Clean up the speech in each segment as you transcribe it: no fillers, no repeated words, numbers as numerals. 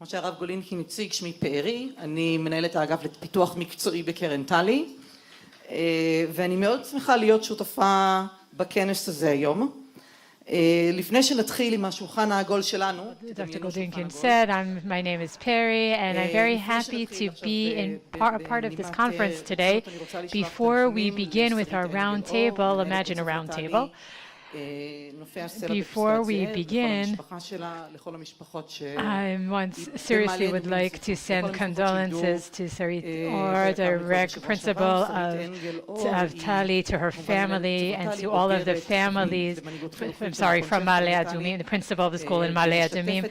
כמו שהרב גולינקין הציג, שמי פרי, אני מנהלת האגף לפיתוח מקצועי בקרן טלי, ואני מאוד שמחה להיות שותפה בכנס הזה היום. לפני שנתחיל עם השולחן העגול שלנו, Dr. Goldinkin said, my name is Peri, and I'm very happy to be in part of this conference today. Before we begin with our round table, imagine a round table. Before we begin, I once seriously would like to send condolences to Sarit or the principal of TALI, to her family, and to all of the families, from Ma'ale Adumim, the principal of the school in Ma'ale Adumim,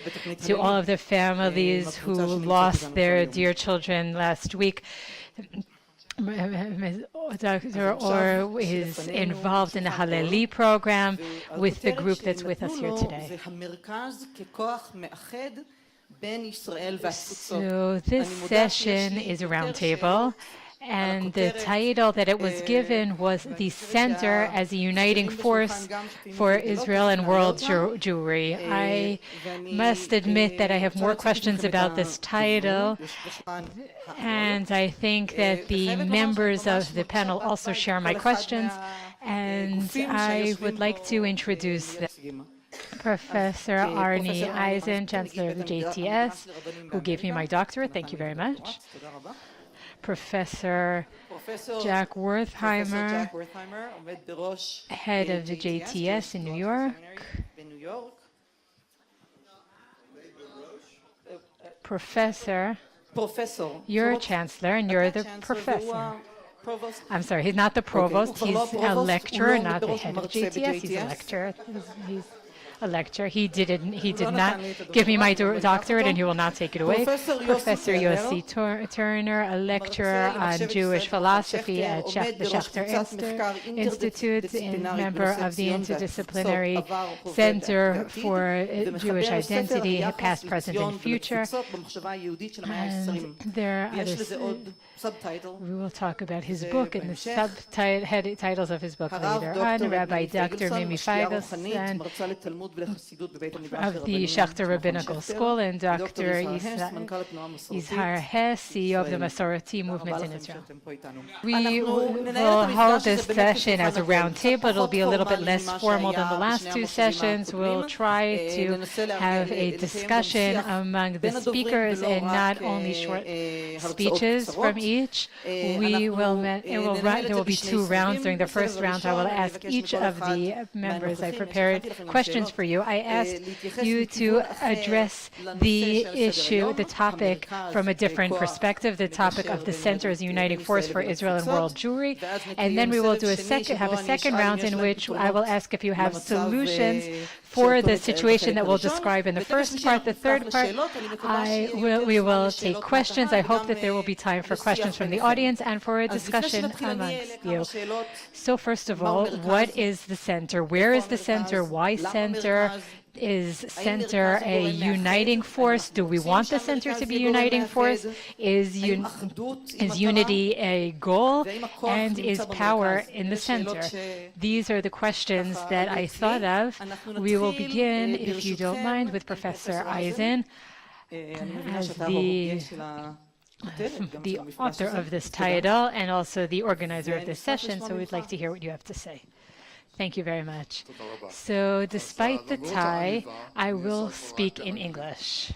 to all of the families who lost their dear children last week. Dr. Or is involved in the Haleli program with the group that's with us here today. So this session is a roundtable, and the title that it was given was The Center as a Uniting Force for Israel and World Jewry. I must admit that I have more questions about this title, and I think that the members of the panel also share my questions, and I would like to introduce them. Professor Arnie Eisen, Chancellor of the JTS, who gave me my doctorate. Thank you very much. Professor Jack Wertheimer, head of the JTS in New York. Professor, you're a chancellor and you're the professor. I'm sorry, he's not the provost, he's a lecturer, not the head of JTS, he's a lecturer. He's a lecturer. He did not give me my doctorate, and he will not take it away. Professor Yossi Turner, a lecturer on Jewish philosophy at the Schechter Institute, and member of the Interdisciplinary Center for Jewish Identity, past, present, and future. And there are others. We will talk about his book and the subtitles of his book later on. Rabbi Dr. Mimi Feigelson of the Schechter Rabbinical School, and Dr. Yizhar Hess, CEO of the Masorti movement in Israel. We will hold this session as a round table. It will be a little bit less formal than the last two sessions. We'll try to have a discussion among the speakers and not only short speeches from each. There will be two rounds. During the first round, I will ask each of the members. I prepared questions for you. I asked you to address the issue, the topic, from a different perspective, the topic of the Center as a Uniting Force for Israel and World Jewry. And then we will do a second round in which I will ask if you have solutions for the situation that we'll describe in the first part. The third part, we will take questions. I hope that there will be time for questions from the audience and for a discussion amongst you. So first of all, what is the center? Where is the center? Why center? Is center a uniting force? Do we want the center to be a uniting force? Is unity a goal? And is power in the center? These are the questions that I thought of. We will begin, if you don't mind, with Professor Eisen as the author of this title and also the organizer of this session, so we'd like to hear what you have to say. Thank you very much. So despite the tie, I will speak in English.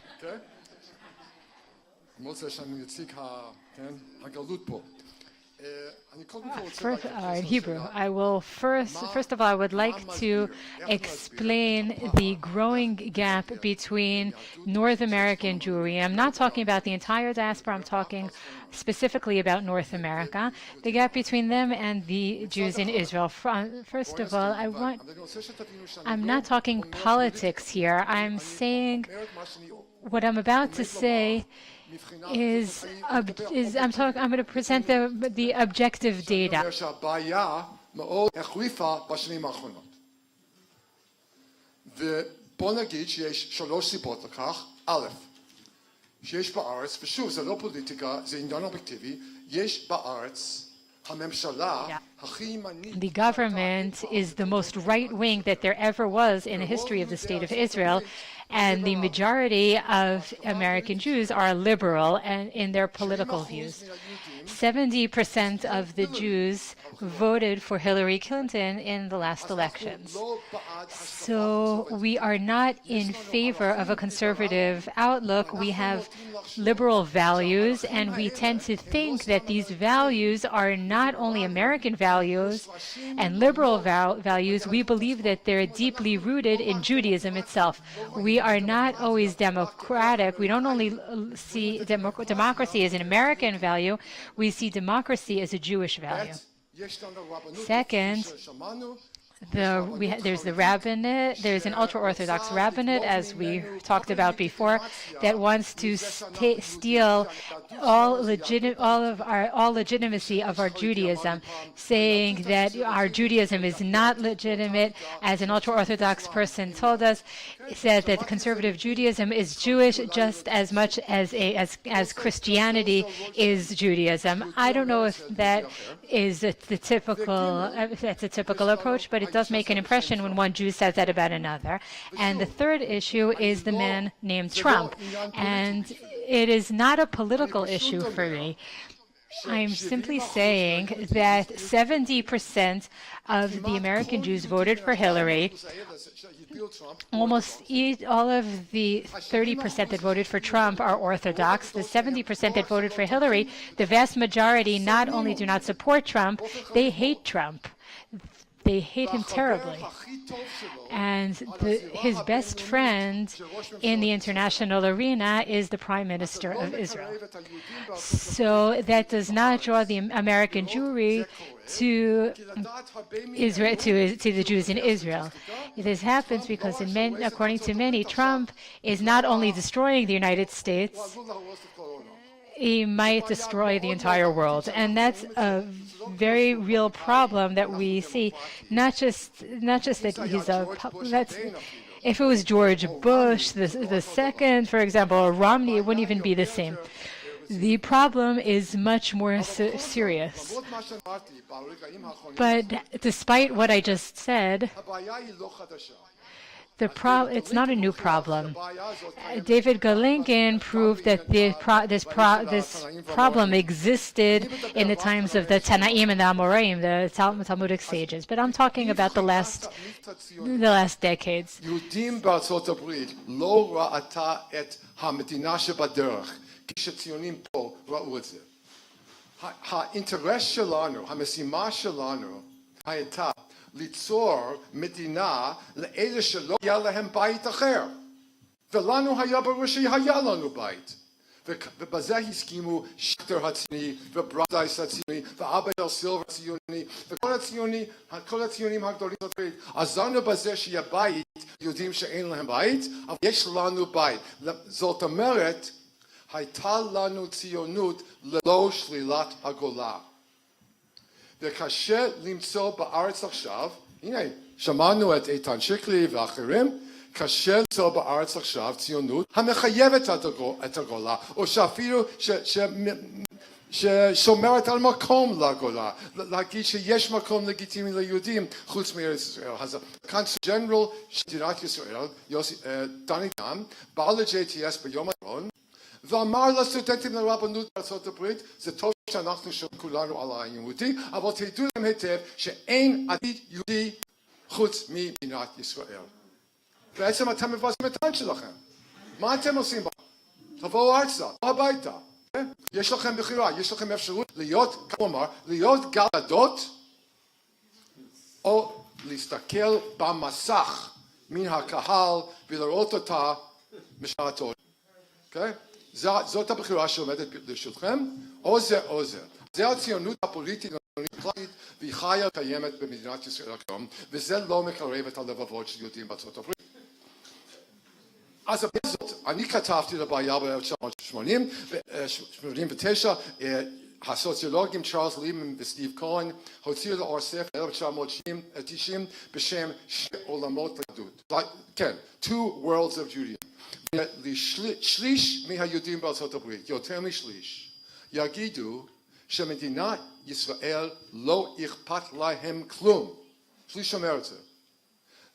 In Hebrew, I will first of all, I would like to explain the growing gap between North American Jewry. I'm not talking about the entire diaspora, I'm talking specifically about North America, the gap between them and the Jews in Israel. First of all, I'm not talking politics here. I'm saying what I'm about to say I'm going to present the objective data. ובוא נגיד שיש 3 סיבות לכך. א', שיש בארץ, ושוב זה לא פוליטיקה, זה עניין אובייקטיבי, יש בארץ הממשלה הכי ימנית. The government is the most right-wing that there ever was in the history of the state of Israel, and the majority of American Jews are liberal and in their political views. 70% of the Jews voted for Hillary Clinton in the last elections. So we are not in favor of a conservative outlook. We have liberal values, and we tend to think that these values are not only American values and liberal values. We believe that they're deeply rooted in Judaism itself. We are not always democratic. We don't only see democracy as an American value, we see democracy as a Jewish value. Second, there's the rabbinate, there's an ultra-Orthodox rabbinate, as we talked about before, that wants to steal all legitimacy of our Judaism, saying that our Judaism is not legitimate. As an ultra-Orthodox person told us, said that conservative Judaism is Jewish just as much as Christianity is Judaism. I don't know if that is that's a typical approach, but it does make an impression when one Jew says that about another. And the third issue is the man named Trump. And it is not a political issue for me. I'm simply saying that 70% of the American Jews voted for Hillary. Almost all of the 30% that voted for Trump are Orthodox. The 70% that voted for Hillary, the vast majority not only do not support Trump, they hate Trump. They hate him terribly. And his best friend in the international arena is the Prime Minister of Israel. So that does not draw the American Jewry to Israel, to the Jews in Israel. This happens because, according to many, Trump is not only destroying the United States, he might destroy the entire world. And that's a very real problem that we see. Not just that he's if it was George Bush, the second, for example, or Romney, it wouldn't even be the same. The problem is much more serious. But despite what I just said, it's not a new problem. David Galinkin proved that this problem existed in the times of the Tanaim and the Amoraim, the Talmudic sages. But I'm talking about the last decades. כשציונים פה ראו את זה. האינטרס שלנו, המשימה שלנו, הייתה ליצור מדינה לאלה שלא היה להם בית אחר. ולנו היה ברור שהיה לנו בית. ובזה הסכימו שכטר הציוני, וברדייס הציוני, ואבא סילבר הציוני, וכל הציונים הגדולים. עזרנו בזה שיהיה בית, יודעים שאין להם בית, אבל יש לנו בית. זאת אומרת, הייתה לנו ציונות ללא שלילת הגולה. וקשה למצוא בארץ עכשיו, הנה, שמענו את איתן שקלי ואחרים, קשה למצוא בארץ עכשיו ציונות המחייבת את הגולה, או שאפילו ששומרת על מקום לגולה, להגיד שיש מקום לגיטימי ליהודים חוץ מארץ ישראל. אז כאן ג'נרל של מדינת ישראל, יוסי, דני דם, בא ל-JTS ביום האחרון, ואמר לסטודנטים לרבנות בארצות הברית, זה טוב שאנחנו שומעים כולנו על היהודי, אבל תדעו להם היטב שאין עתיד יהודי חוץ ממדינת ישראל. בעצם אתם מבזים את העין שלכם. מה אתם עושים? תבואו ארצה, תבואו הביתה. יש לכם בחירה, יש לכם אפשרות להיות, כלומר, להיות גלדות, או להסתכל במסך מן הקהל ולראות אותה משעתו. אוקיי? זאת הבחירה שעומדת לרשותכם, או זה או זה. זה הציונות הפוליטית הנקלטית, והיא חיה קיימת במדינת ישראל היום, וזה לא מקרב את הלבבות של יהודים בארצות הברית. אז זאת, אני כתבתי לבעיה ב-1989, הסוציולוגים צ'ארלס ליבמן וסטיב כהן הוציאו לאור ספר ב-1990 בשם שני עולמות ליהדות. כן, Two Worlds of Judaism. שליש מהיהודים בארצות הברית, יותר משליש, יגידו שמדינת ישראל לא אכפת להם כלום. שליש אומר את זה.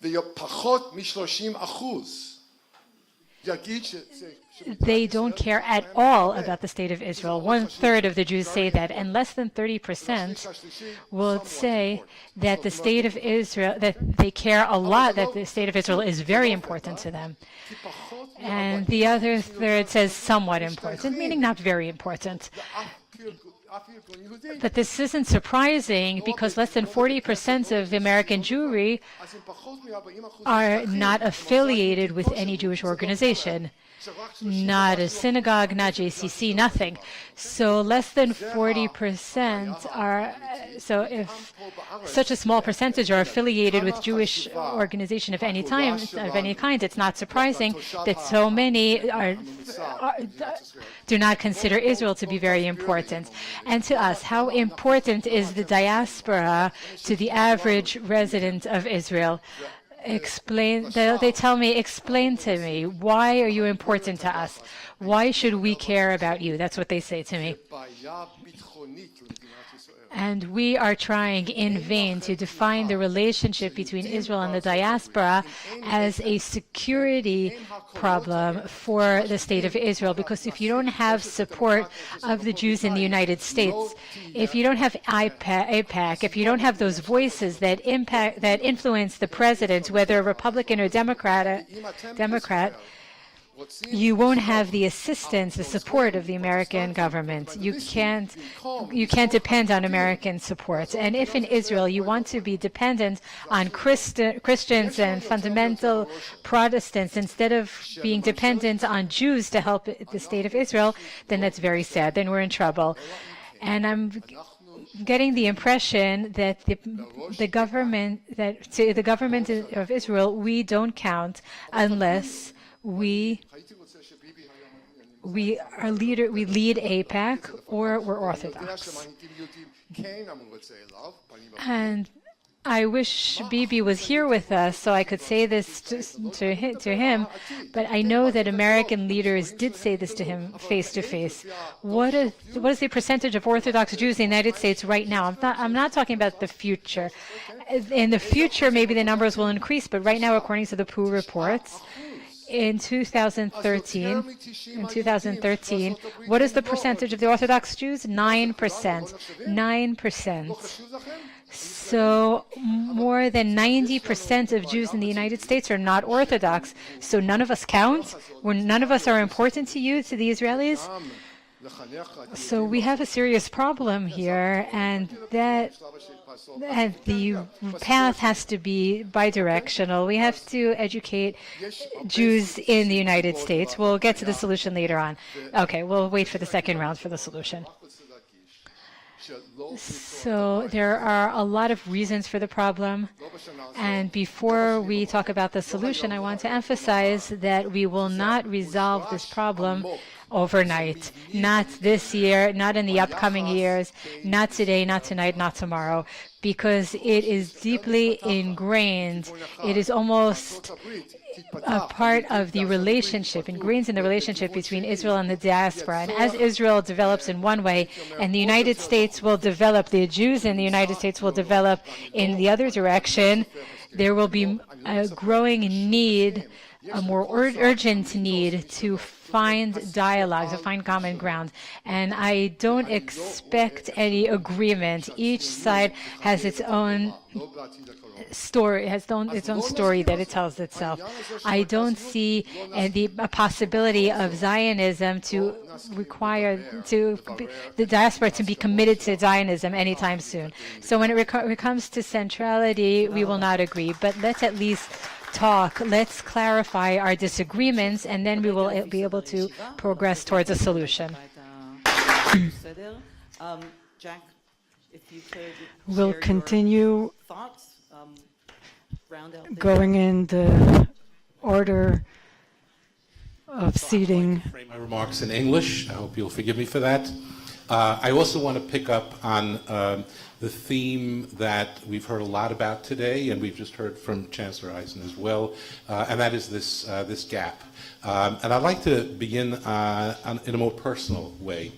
ופחות מ-30% They don't care at all about the state of Israel. 1/3 of the Jews say that, and less than 30% will say that the state of Israel, that they care a lot, that the state of Israel is very important to them. And the other third says somewhat important, meaning not very important. But this isn't surprising because less than 40% of American Jewry are not affiliated with any Jewish organization. Not a synagogue, not JCC, nothing. So less than 40% are, so if such a small percentage are affiliated with Jewish organization of any kind, it's not surprising that so many do not consider Israel to be very important. And to us, how important is the diaspora to the average resident of Israel? They tell me, explain to me, why are you important to us? Why should we care about you? That's what they say to me. And we are trying in vain to define the relationship between Israel and the diaspora as a security problem for the state of Israel. Because if you don't have support of the Jews in the United States, if you don't have AIPAC, if you don't have those voices that influence the president, whether Republican or Democrat, you won't have the assistance, the support of the American government. You can't depend on American support. And if in Israel you want to be dependent on Christians and fundamental Protestants instead of being dependent on Jews to help the state of Israel, then that's very sad. Then we're in trouble. And I'm getting the impression that the government of Israel, we don't count unless we lead AIPAC or we're Orthodox. And I wish Bibi was here with us so I could say this to him, but I know that American leaders did say this to him face to face. What is the percentage of Orthodox Jews in the United States right now? I'm not talking about the future. In the future, maybe the numbers will increase, but right now, according to the POO reports, in 2013, what is the percentage of the Orthodox Jews? 9%. 9%. So more than 90% of Jews in the United States are not Orthodox. So none of us count? None of us are important to you, to the Israelis? So we have a serious problem here, and the path has to be bidirectional. We have to educate Jews in the United States. We'll get to the solution later on. Okay, we'll wait for the second round for the solution. So there are a lot of reasons for the problem. And before we talk about the solution, I want to emphasize that we will not resolve this problem overnight. Not this year, not in the upcoming years, not today, not tonight, not tomorrow, because it is deeply ingrained. It is almost a part of the relationship, ingrained in the relationship between Israel and the diaspora. And as Israel develops in one way, and the United States will develop, the Jews in the United States will develop in the other direction, there will be a growing need, a more urgent need to find dialogue, to find common ground. And I don't expect any agreement. Each side has its own story, its own story that it tells itself. I don't see a possibility of Zionism to require the diaspora to be committed to Zionism anytime soon. So when it comes to centrality, we will not agree. But let's at least talk. Let's clarify our disagreements, and then we will be able to progress towards a solution. We'll continue going in the order of seating. Frame my remarks in English. I hope you'll forgive me for that. I also want to pick up on the theme that we've heard a lot about today, and we've just heard from Chancellor Eisen as well, and that is this gap. And I'd like to begin in a more personal way,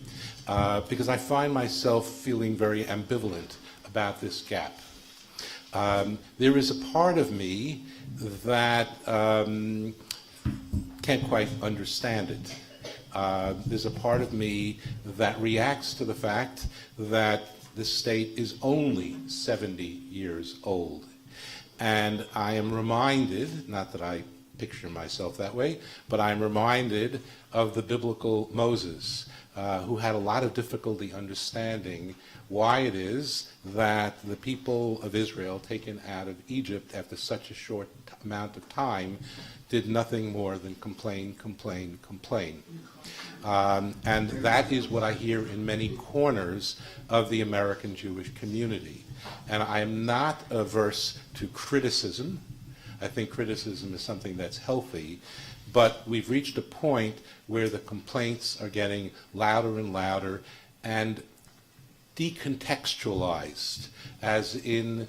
because I find myself feeling very ambivalent about this gap. There is a part of me that can't quite understand it. There's a part of me that reacts to the fact that the state is only 70 years old. And I am reminded, not that I picture myself that way, but I'm reminded of the biblical Moses, who had a lot of difficulty understanding why it is that the people of Israel taken out of Egypt after such a short amount of time did nothing more than complain, complain, complain. And that is what I hear in many corners of the American Jewish community. And I am not averse to criticism. I think criticism is something that's healthy, but we've reached a point where the complaints are getting louder and louder and decontextualized, as in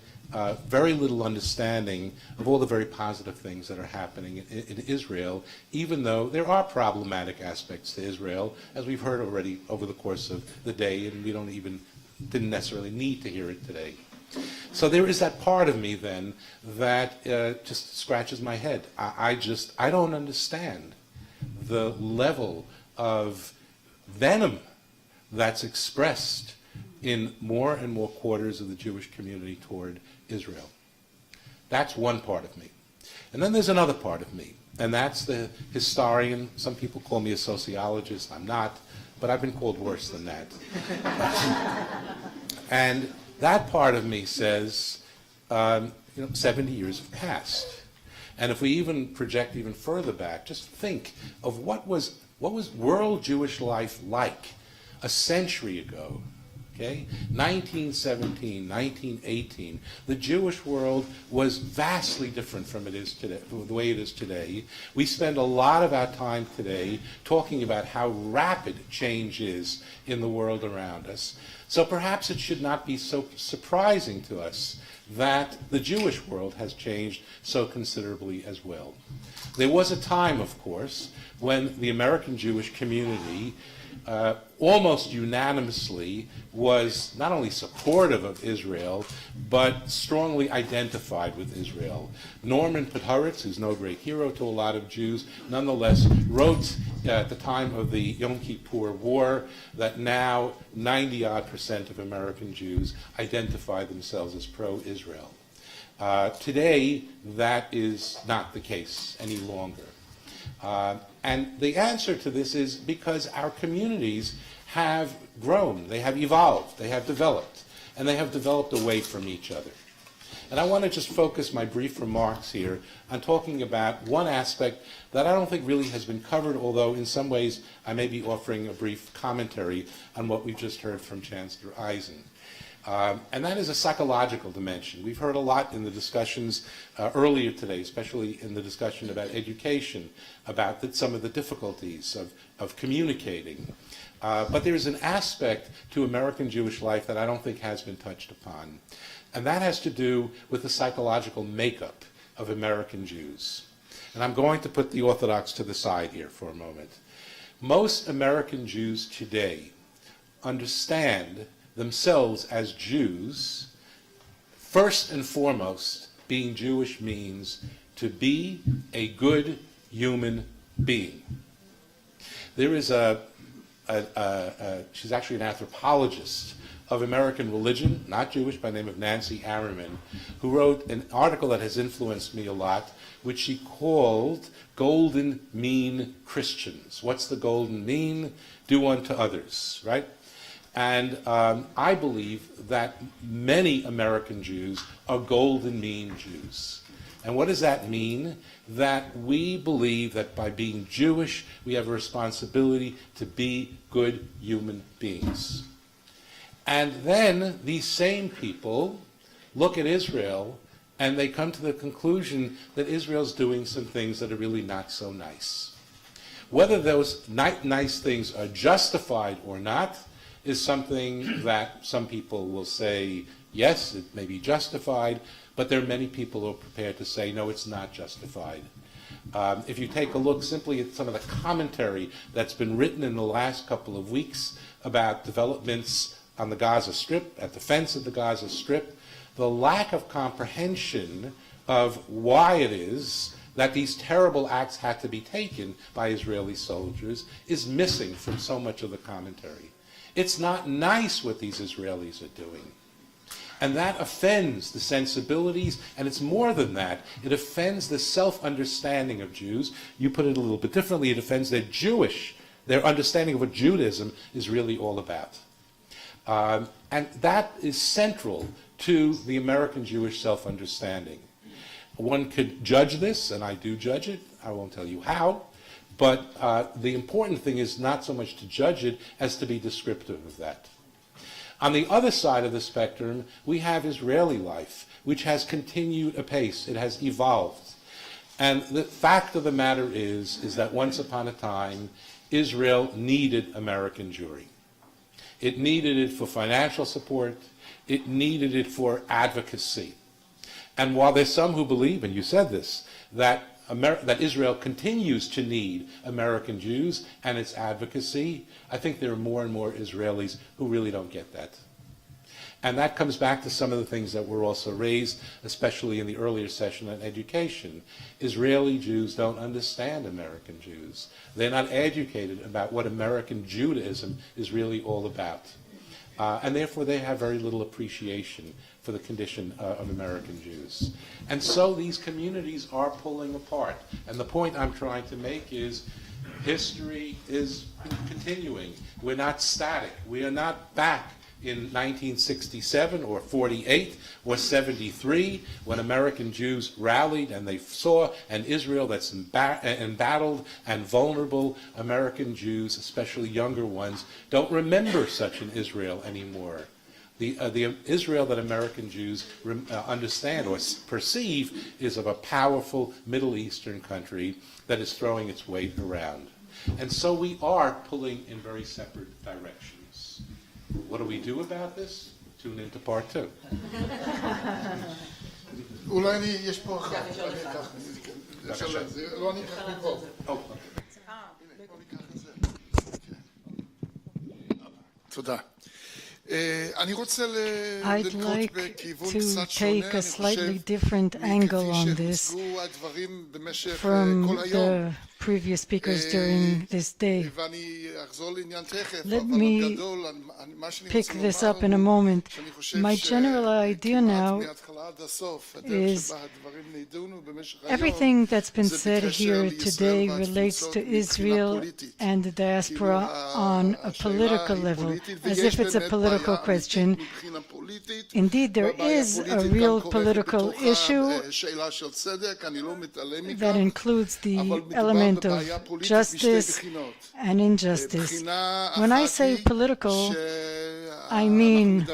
very little understanding of all the very positive things that are happening in Israel, even though there are problematic aspects to Israel, as we've heard already over the course of the day, and we didn't necessarily need to hear it today. So there is that part of me then that just scratches my head. I don't understand the level of venom that's expressed in more and more quarters of the Jewish community toward Israel. That's one part of me. And then there's another part of me, and that's the historian. Some people call me a sociologist. I'm not, but I've been called worse than that. And that part of me says, 70 years have passed. And if we even project even further back, just think of what was world Jewish life like a century ago. Okay? 1917, 1918, the Jewish world was vastly different from it is today, from the way it is today. We spend a lot of our time today talking about how rapid change is in the world around us. So perhaps it should not be so surprising to us that the Jewish world has changed so considerably as well. There was a time, of course, when the American Jewish community almost unanimously was not only supportive of Israel, but strongly identified with Israel. Norman Podhoretz, who's no great hero to a lot of Jews, nonetheless wrote at the time of the Yom Kippur War that now 90-odd% of American Jews identify themselves as pro-Israel. Today, that is not the case any longer. And the answer to this is because our communities have grown, they have evolved, they have developed, and they have developed away from each other. And I want to just focus my brief remarks here on talking about one aspect that I don't think really has been covered, although in some ways I may be offering a brief commentary on what we've just heard from Chancellor Eisen. And that is a psychological dimension. We've heard a lot in the discussions earlier today, especially in the discussion about education, about some of the difficulties of communicating. But there's an aspect to American Jewish life that I don't think has been touched upon. And that has to do with the psychological makeup of American Jews. And I'm going to put the Orthodox to the side here for a moment. Most American Jews today understand themselves as Jews. First and foremost, being Jewish means to be a good human being. There is she's actually an anthropologist of American religion, not Jewish, by the name of Nancy Harriman, who wrote an article that has influenced me a lot, which she called Golden Mean Christians. What's the golden mean? Do unto others, right? And I believe that many American Jews are golden mean Jews. And what does that mean? That we believe that by being Jewish, we have a responsibility to be good human beings. And then these same people look at Israel and they come to the conclusion that Israel's doing some things that are really not so nice. Whether those nice things are justified or not is something that some people will say, yes, it may be justified, but there are many people who are prepared to say, no, it's not justified. If you take a look simply at some of the commentary that's been written in the last couple of weeks about developments on the Gaza Strip, at the fence of the Gaza Strip, the lack of comprehension of why it is that these terrible acts had to be taken by Israeli soldiers is missing from so much of the commentary. It's not nice what these Israelis are doing. And that offends the sensibilities, and it's more than that. It offends the self-understanding of Jews. You put it a little bit differently. It offends their understanding of what Judaism is really all about. And that is central to the American Jewish self-understanding. One could judge this, and I do judge it. I won't tell you how. But the important thing is not so much to judge it as to be descriptive of that. On the other side of the spectrum, we have Israeli life, which has continued apace. It has evolved. And the fact of the matter is that once upon a time, Israel needed American Jewry. It needed it for financial support. It needed it for advocacy. And while there's some who believe, and you said this, that Israel continues to need American Jews and its advocacy, I think there are more and more Israelis who really don't get that. And that comes back to some of the things that were also raised, especially in the earlier session on education. Israeli Jews don't understand American Jews. They're not educated about what American Judaism is really all about. And therefore they have very little appreciation for the condition of American Jews. And so these communities are pulling apart. And the point I'm trying to make is history is continuing. We're not static. We are not back in 1967 or 48 or 73 when American Jews rallied and they saw an Israel that's embattled and vulnerable. American Jews, especially younger ones, don't remember such an Israel anymore. The Israel that American Jews understand or perceive is of a powerful Middle Eastern country that is throwing its weight around. And so we are pulling in very separate directions. What do we do about this? Tune into part 2. אולי יש פה אחד. לא אני אקח מפה. תודה. I'd like to take a slightly different angle on this from the previous speakers during this day. Let me pick this up in a moment. My general idea now is everything that's been said here today relates to Israel and the diaspora on a political level, as if it's a political question. Indeed, there is a real political issue that includes the element of justice and injustice. When I say political, I mean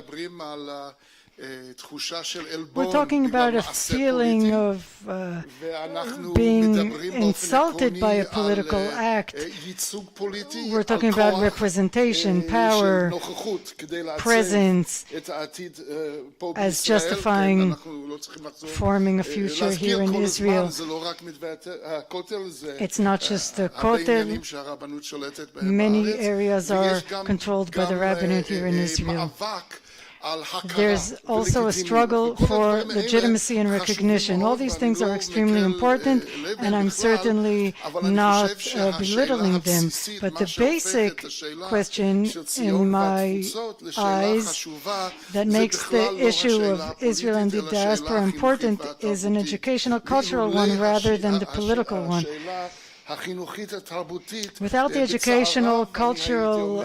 we're talking about a feeling of being insulted by a political act. We're talking about representation, power, presence as justifying forming a future here in Israel. It's not just the Kotel. Many areas are controlled by the Rabbinate here in Israel. There's also a struggle for legitimacy and recognition. All these things are extremely important, and I'm certainly not belittling them. But the basic question in my eyes that makes the issue of Israel and the diaspora important is an educational, cultural one rather than the political one. Without the educational, cultural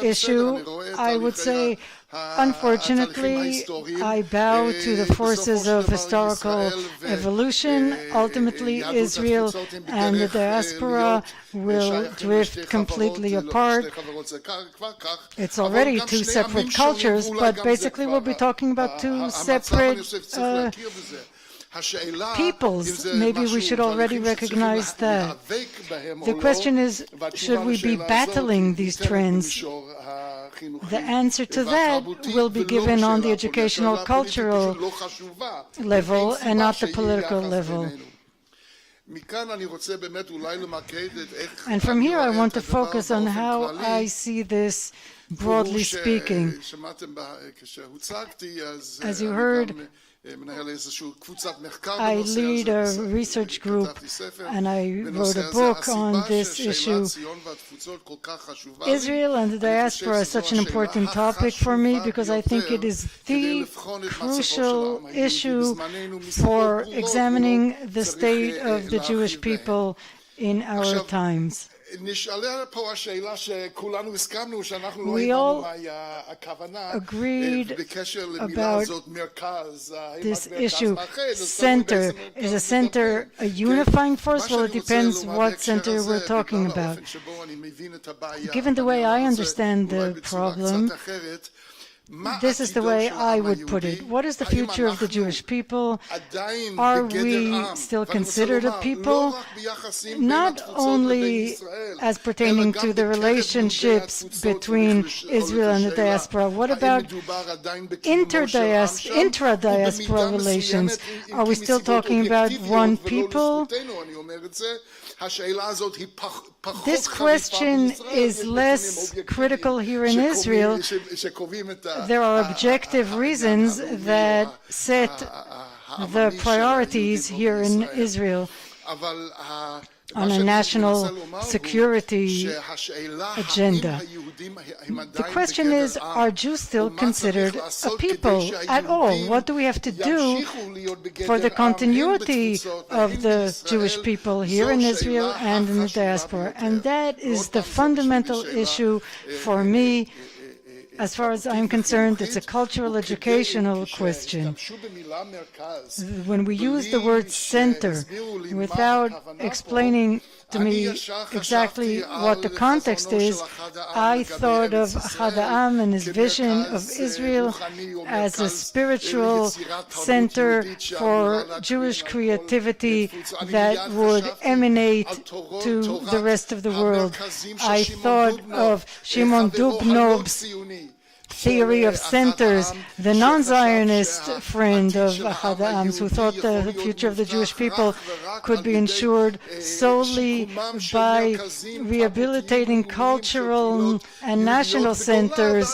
issue, I would say, unfortunately, I bow to the forces of historical evolution. Ultimately, Israel and the diaspora will drift completely apart. It's already two separate cultures, but basically we'll be talking about two separate peoples. Maybe we should already recognize that. The question is, should we be battling these trends? The answer to that will be given on the educational, cultural level and not the political level. And from here I want to focus on how I see this broadly speaking. As you heard, I lead a research group and I wrote a book on this issue. Israel and the diaspora is such an important topic for me because I think it is the crucial issue for examining the state of the Jewish people in our times. We all agreed about this issue. Center. Is a center a unifying force? Well, it depends what center we're talking about. Given the way I understand the problem, this is the way I would put it. What is the future of the Jewish people? Are we still considered a people? Not only as pertaining to the relationships between Israel and the diaspora. What about intra-diaspora relations? Are we still talking about one people? This question is less critical here in Israel. There are objective reasons that set the priorities here in Israel on a national security agenda. The question is, are Jews still considered a people at all? What do we have to do for the continuity of the Jewish people here in Israel and in the diaspora? And that is the fundamental issue for me. As far as I'm concerned, it's a cultural educational question. When we use the word center without explaining to me exactly what the context is, I thought of Achad Ha'am and his vision of Israel as a spiritual center for Jewish creativity that would emanate to the rest of the world. I thought of Shimon Dubnov's theory of centers, the non-Zionist friend of Achad Ha'am, who thought the future of the Jewish people could be ensured solely by rehabilitating cultural and national centers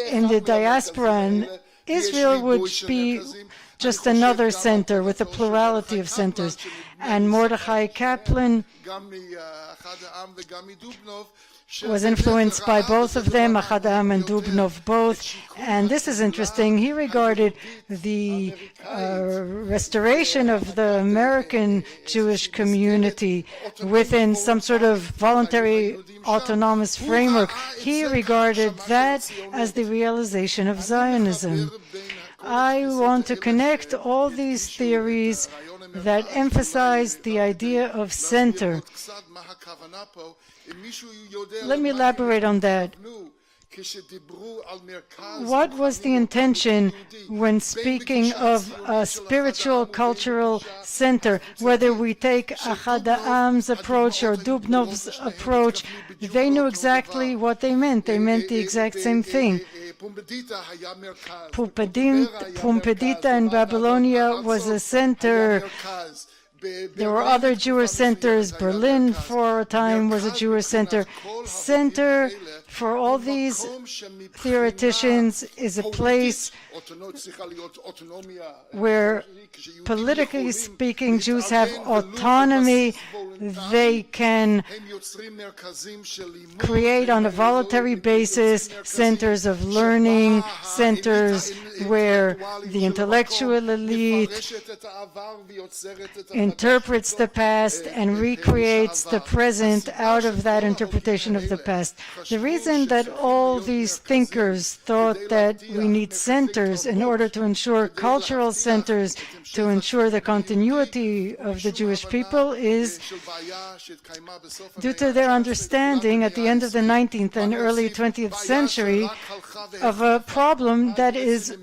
in the diaspora, and Israel would be just another center with a plurality of centers. And Mordechai Kaplan was influenced by both of them, Achad Ha'am and Dubnov both, and this is interesting. He regarded the restoration of the American Jewish community within some sort of voluntary autonomous framework. He regarded that as the realization of Zionism. I want to connect all these theories that emphasize the idea of center. Let me elaborate on that. What was the intention when speaking of a spiritual cultural center? Whether we take Achad Ha'am's approach or Dubnov's approach, they knew exactly what they meant. They meant the exact same thing. Pumbedita in Babylonia was a center. There were other Jewish centers. Berlin, for a time, was a Jewish center. Center for all these theoreticians is a place where, politically speaking, Jews have autonomy. They can create on a voluntary basis centers of learning, centers where the intellectual elite interprets the past and recreates the present out of that interpretation of the past. The reason that all these thinkers thought that we need centers in order to ensure cultural centers to ensure the continuity of the Jewish people is due to their understanding at the end of the 19th and early 20th century of a problem that is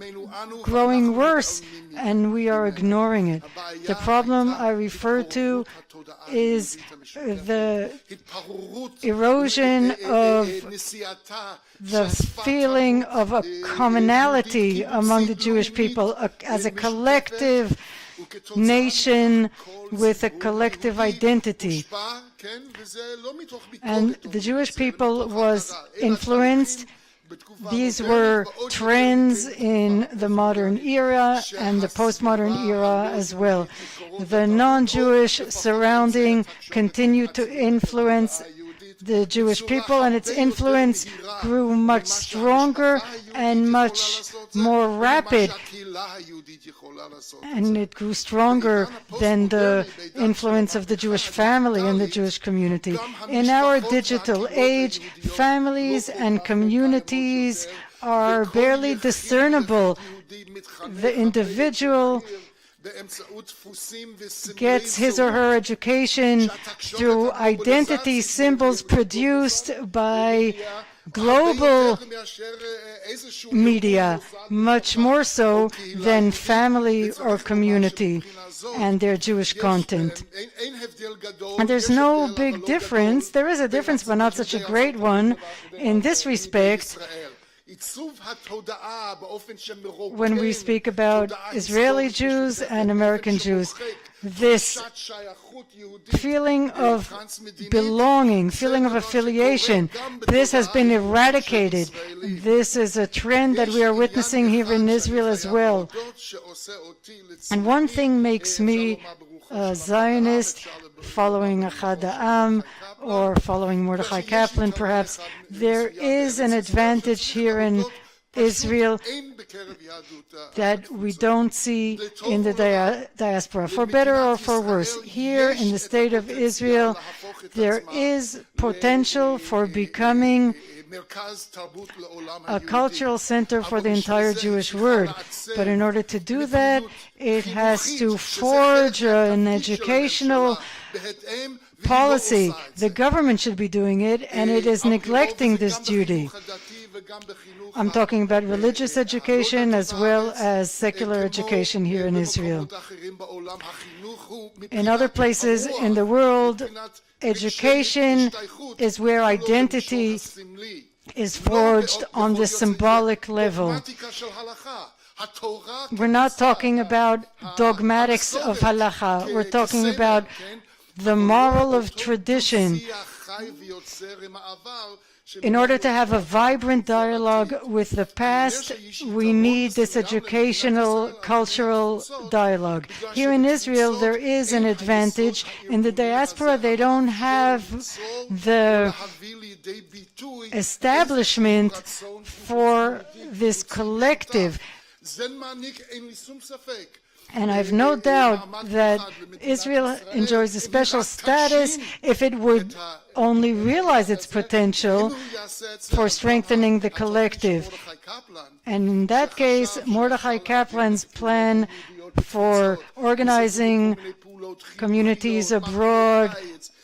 growing worse, and we are ignoring it. The problem I refer to is the erosion of the feeling of a commonality among the Jewish people as a collective nation with a collective identity. And the Jewish people was influenced These were trends in the modern era and the postmodern era as well. The non-Jewish surrounding continued to influence the Jewish people, and its influence grew much stronger and much more rapid, and it grew stronger than the influence of the Jewish family and the Jewish community. In our digital age, families and communities are barely discernible. The individual gets his or her education through identity symbols produced by global media, much more so than family or community and their Jewish content. And there's no big difference. There is a difference, but not such a great one in this respect. When we speak about Israeli Jews and American Jews, this feeling of belonging, feeling of affiliation, this has been eradicated. This is a trend that we are witnessing here in Israel as well. And one thing makes me a Zionist, following Achad Ha'am, or following Mordechai Kaplan perhaps, there is an advantage here in Israel that we don't see in the diaspora, for better or for worse. Here in the state of Israel, there is potential for becoming a cultural center for the entire Jewish world. But in order to do that, it has to forge an educational policy. The government should be doing it, and it is neglecting this duty. I'm talking about religious education as well as secular education here in Israel. In other places in the world, education is where identity is forged on the symbolic level. We're not talking about dogmatics of halacha. We're talking about the moral of tradition. In order to have a vibrant dialogue with the past, we need this educational, cultural dialogue. Here in Israel, there is an advantage. In the diaspora, they don't have the establishment for this collective. And I have no doubt that Israel enjoys a special status if it would only realize its potential for strengthening the collective. And in that case, Mordechai Kaplan's plan for organizing communities abroad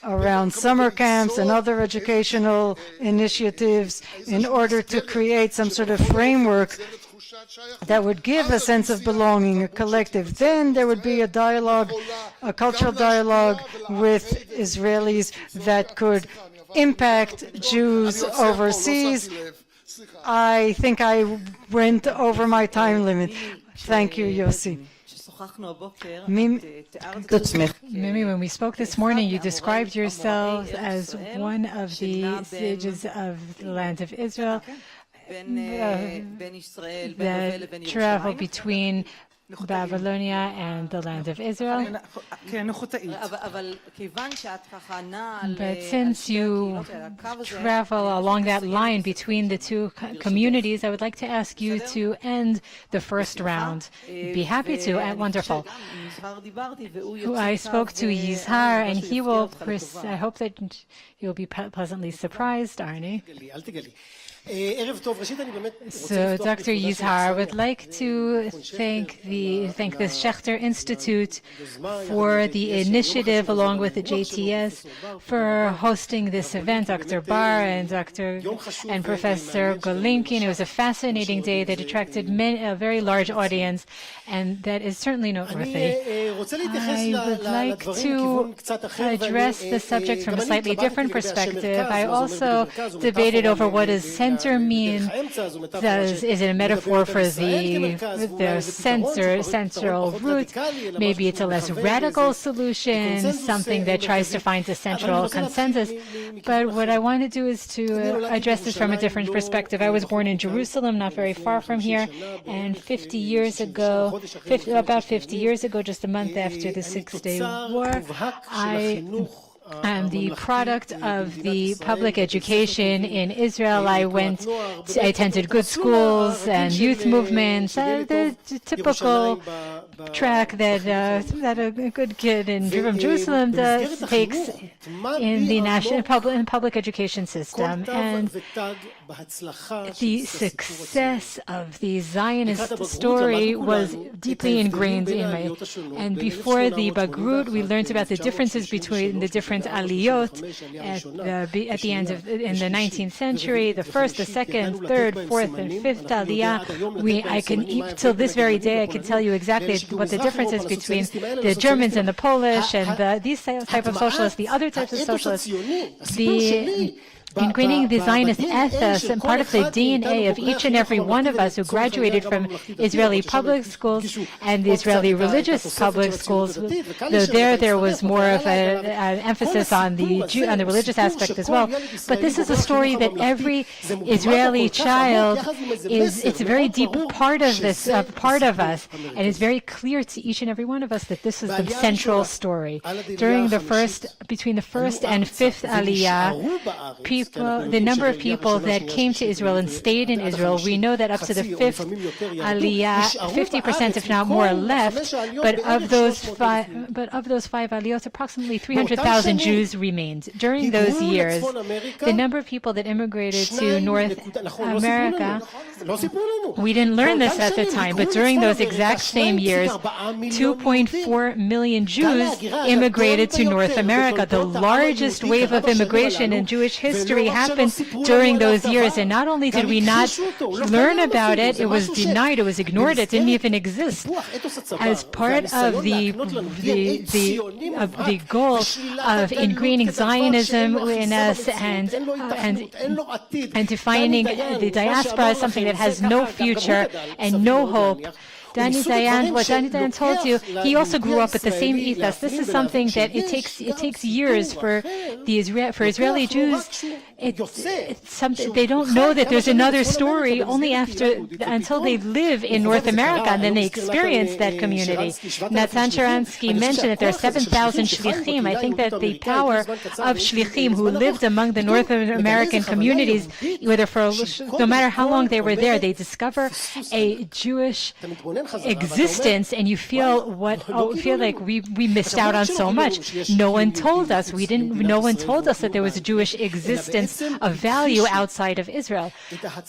around summer camps and other educational initiatives in order to create some sort of framework that would give a sense of belonging, a collective. Then there would be a dialogue, a cultural dialogue with Israelis that could impact Jews overseas. I think I went over my time limit. Thank you, Yossi. Mimi, when we spoke this morning, you described yourselves as one of the sages of the land of Israel that travel between Babylonia and the land of Israel. But since you travel along that line between the two communities, I would like to ask you to end the first round. Be happy to, and wonderful. I spoke to Yizhar, and he will, I hope that you'll be pleasantly surprised, Arnie. So, Dr. Yizhar, I would like to thank the Schechter Institute for the initiative, along with the JTS, for hosting this event. Dr. Bar and Professor Golinkin. It was a fascinating day that attracted a very large audience, and that is certainly noteworthy. I would like to address the subject from a slightly different perspective. I also debated over what is center mean? Is it a metaphor for the central root? Maybe it's a less radical solution, something that tries to find a central consensus. But what I want to do is to address this from a different perspective. I was born in Jerusalem, not very far from here, and 50 years ago, about 50 years ago, just a month after the Six-Day War, I am the product of the public education in Israel. I attended good schools and youth movements, the typical track that a good kid from Jerusalem takes in the public education system. And the success of the Zionist story was deeply ingrained in me. And before the Bagrut, we learned about the differences between the different aliyot at the end of in the 19th century, the first, the second, third, fourth, and fifth aliyah. Till this very day, I can tell you exactly what the difference is between the Germans and the Polish and these type of socialists, the other types of socialists, ingraining the Zionist ethos and part of the DNA of each and every one of us who graduated from Israeli public schools and the Israeli religious public schools, though there was more of an emphasis on the religious aspect as well. But this is a story that every Israeli child it's a very deep part of this, part of us, and it's very clear to each and every one of us that this is the central story. Between the first and fifth aliyah, the number of people that came to Israel and stayed in Israel, we know that up to the fifth aliyah, 50%, if not more, left. But of those five aliyot, approximately 300,000 Jews remained. During those years, the number of people that immigrated to North America, we didn't learn this at the time, but during those exact same years, 2.4 million Jews immigrated to North America. The largest wave of immigration in Jewish history happened during those years, and not only did we not learn about it, it was denied, it was ignored, it didn't even exist. As part of the goal of ingraining Zionism in us and defining the diaspora as something that has no future and no hope. What Danny Dayan told you, he also grew up with the same ethos. This is something that it takes years for Israeli Jews. It's something they don't know that there's another story until they live in North America and then they experience that community. Nathan Sharansky mentioned that there are 7,000 shlichim. I think that the power of shlichim who lived among the North American communities, no matter how long they were there, they discover a Jewish existence, and you feel like we missed out on so much. No one told us. No one told us that there was a Jewish existence of value outside of Israel.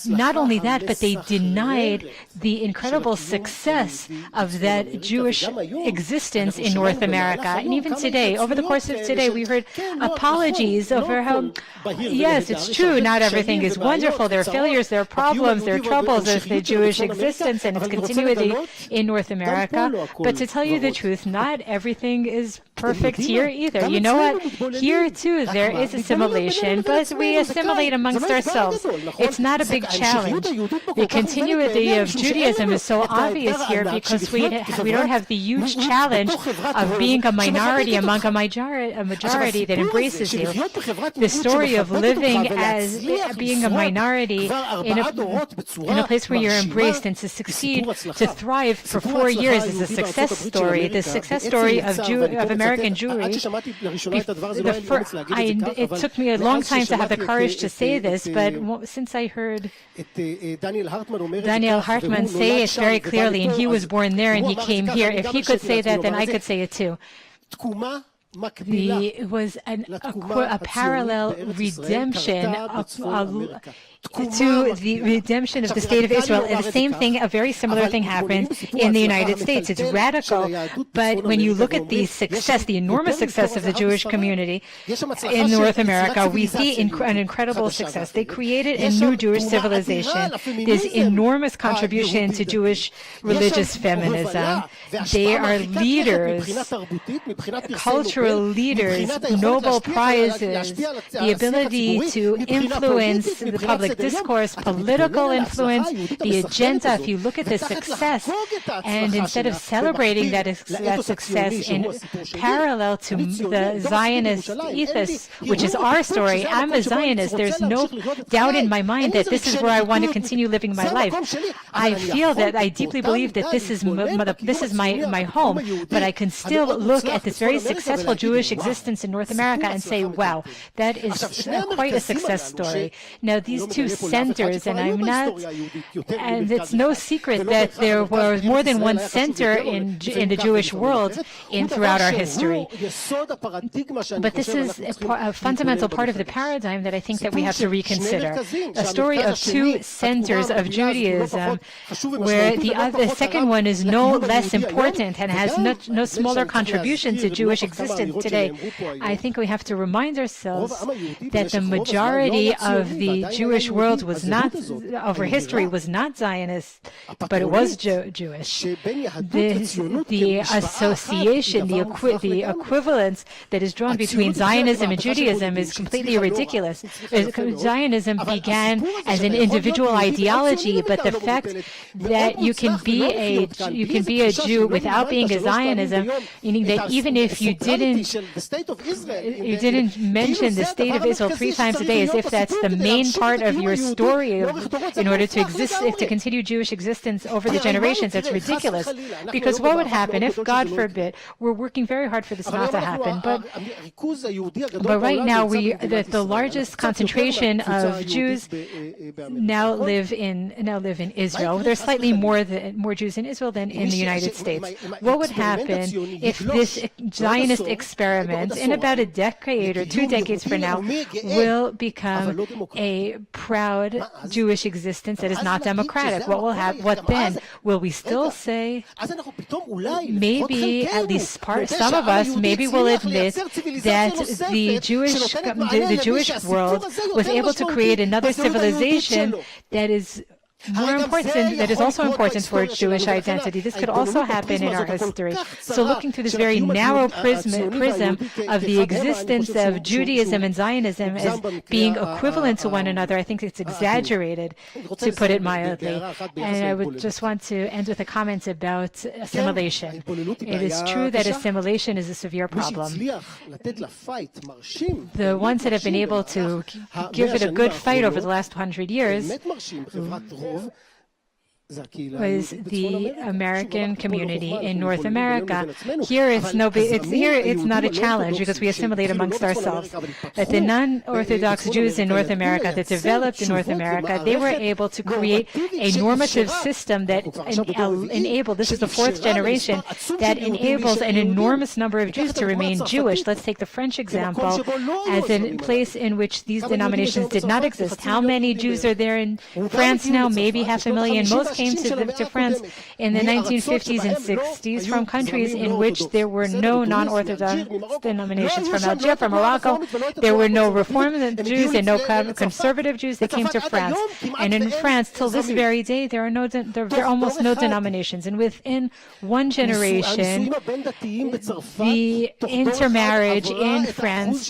Not only that, but they denied the incredible success of that Jewish existence in North America. And even today, over the course of today, we heard apologies over how, yes, it's true, not everything is wonderful. There are failures, there are problems, there are troubles with the Jewish existence and its continuity in North America. But to tell you the truth, not everything is perfect here either. You know what? Here too, there is assimilation, but we assimilate amongst ourselves. It's not a big challenge. The continuity of Judaism is so obvious here because we don't have the huge challenge of being a minority among a majority that embraces you. The story of living as being a minority in a place where you're embraced and to succeed, to thrive for 4 years is a success story. The success story of American Jewry. It took me a long time to have the courage to say this, but since I heard Daniel Hartman say it very clearly, and he was born there and he came here, if he could say that, then I could say it too. It was a parallel redemption to the redemption of the state of Israel. And the same thing, a very similar thing happened in the United States. It's radical, but when you look at the success, the enormous success of the Jewish community in North America, we see an incredible success. They created a new Jewish civilization. There's enormous contribution to Jewish religious feminism. They are leaders culturally cultural leaders, Nobel Prizes, the ability to influence the public discourse, political influence, the agenda. If you look at the success, and instead of celebrating that success in parallel to the Zionist ethos, which is our story, I'm a Zionist. There's no doubt in my mind that this is where I want to continue living my life. I feel that I deeply believe that this is my home, but I can still look at this very successful Jewish existence in North America and say, wow, that is quite a success story. Now, these two centers, and it's no secret that there were more than one center in the Jewish world throughout our history. But this is a fundamental part of the paradigm that I think that we have to reconsider. A story of two centers of Judaism, where the second one is no less important and has no smaller contribution to Jewish existence today. I think we have to remind ourselves that the majority of the Jewish world was not, over history, was not Zionist, but it was Jewish. The association, the equivalence that is drawn between Zionism and Judaism is completely ridiculous. Zionism began as an individual ideology, but the fact that you can be a Jew without being a Zionism, meaning that even if you didn't mention the state of Israel 3 times a day, as if that's the main part of your story in order to exist, to continue Jewish existence over the generations, that's ridiculous. Because what would happen if, God forbid, we're working very hard for this not to happen, but right now the largest concentration of Jews now live in Israel. There's slightly more Jews in Israel than in the United States. What would happen if this Zionist experiment, in about a decade or 2 decades from now, will become a proud Jewish existence that is not democratic? What then? Will we still say, maybe at least some of us, maybe will admit that the Jewish world was able to create another civilization that is more important, that is also important for Jewish identity. This could also happen in our history. So looking through this very narrow prism of the existence of Judaism and Zionism as being equivalent to one another, I think it's exaggerated, to put it mildly. And I would just want to end with a comment about assimilation. It is true that assimilation is a severe problem. The ones that have been able to give it a good fight over the last 100 years was the American community in North America. Here it's not a challenge because we assimilate amongst ourselves. But the non-Orthodox Jews in North America that developed in North America, they were able to create a normative system that enabled, this is the 4th generation, that enables an enormous number of Jews to remain Jewish. Let's take the French example as a place in which these denominations did not exist. How many Jews are there in France now? Maybe 500,000. Most came to France in the 1950s and 60s from countries in which there were no non-Orthodox denominations. From Algeria, from Morocco, there were no Reform Jews and no conservative Jews. They came to France. And in France, till this very day, there are almost no denominations. And within one generation, the intermarriage in France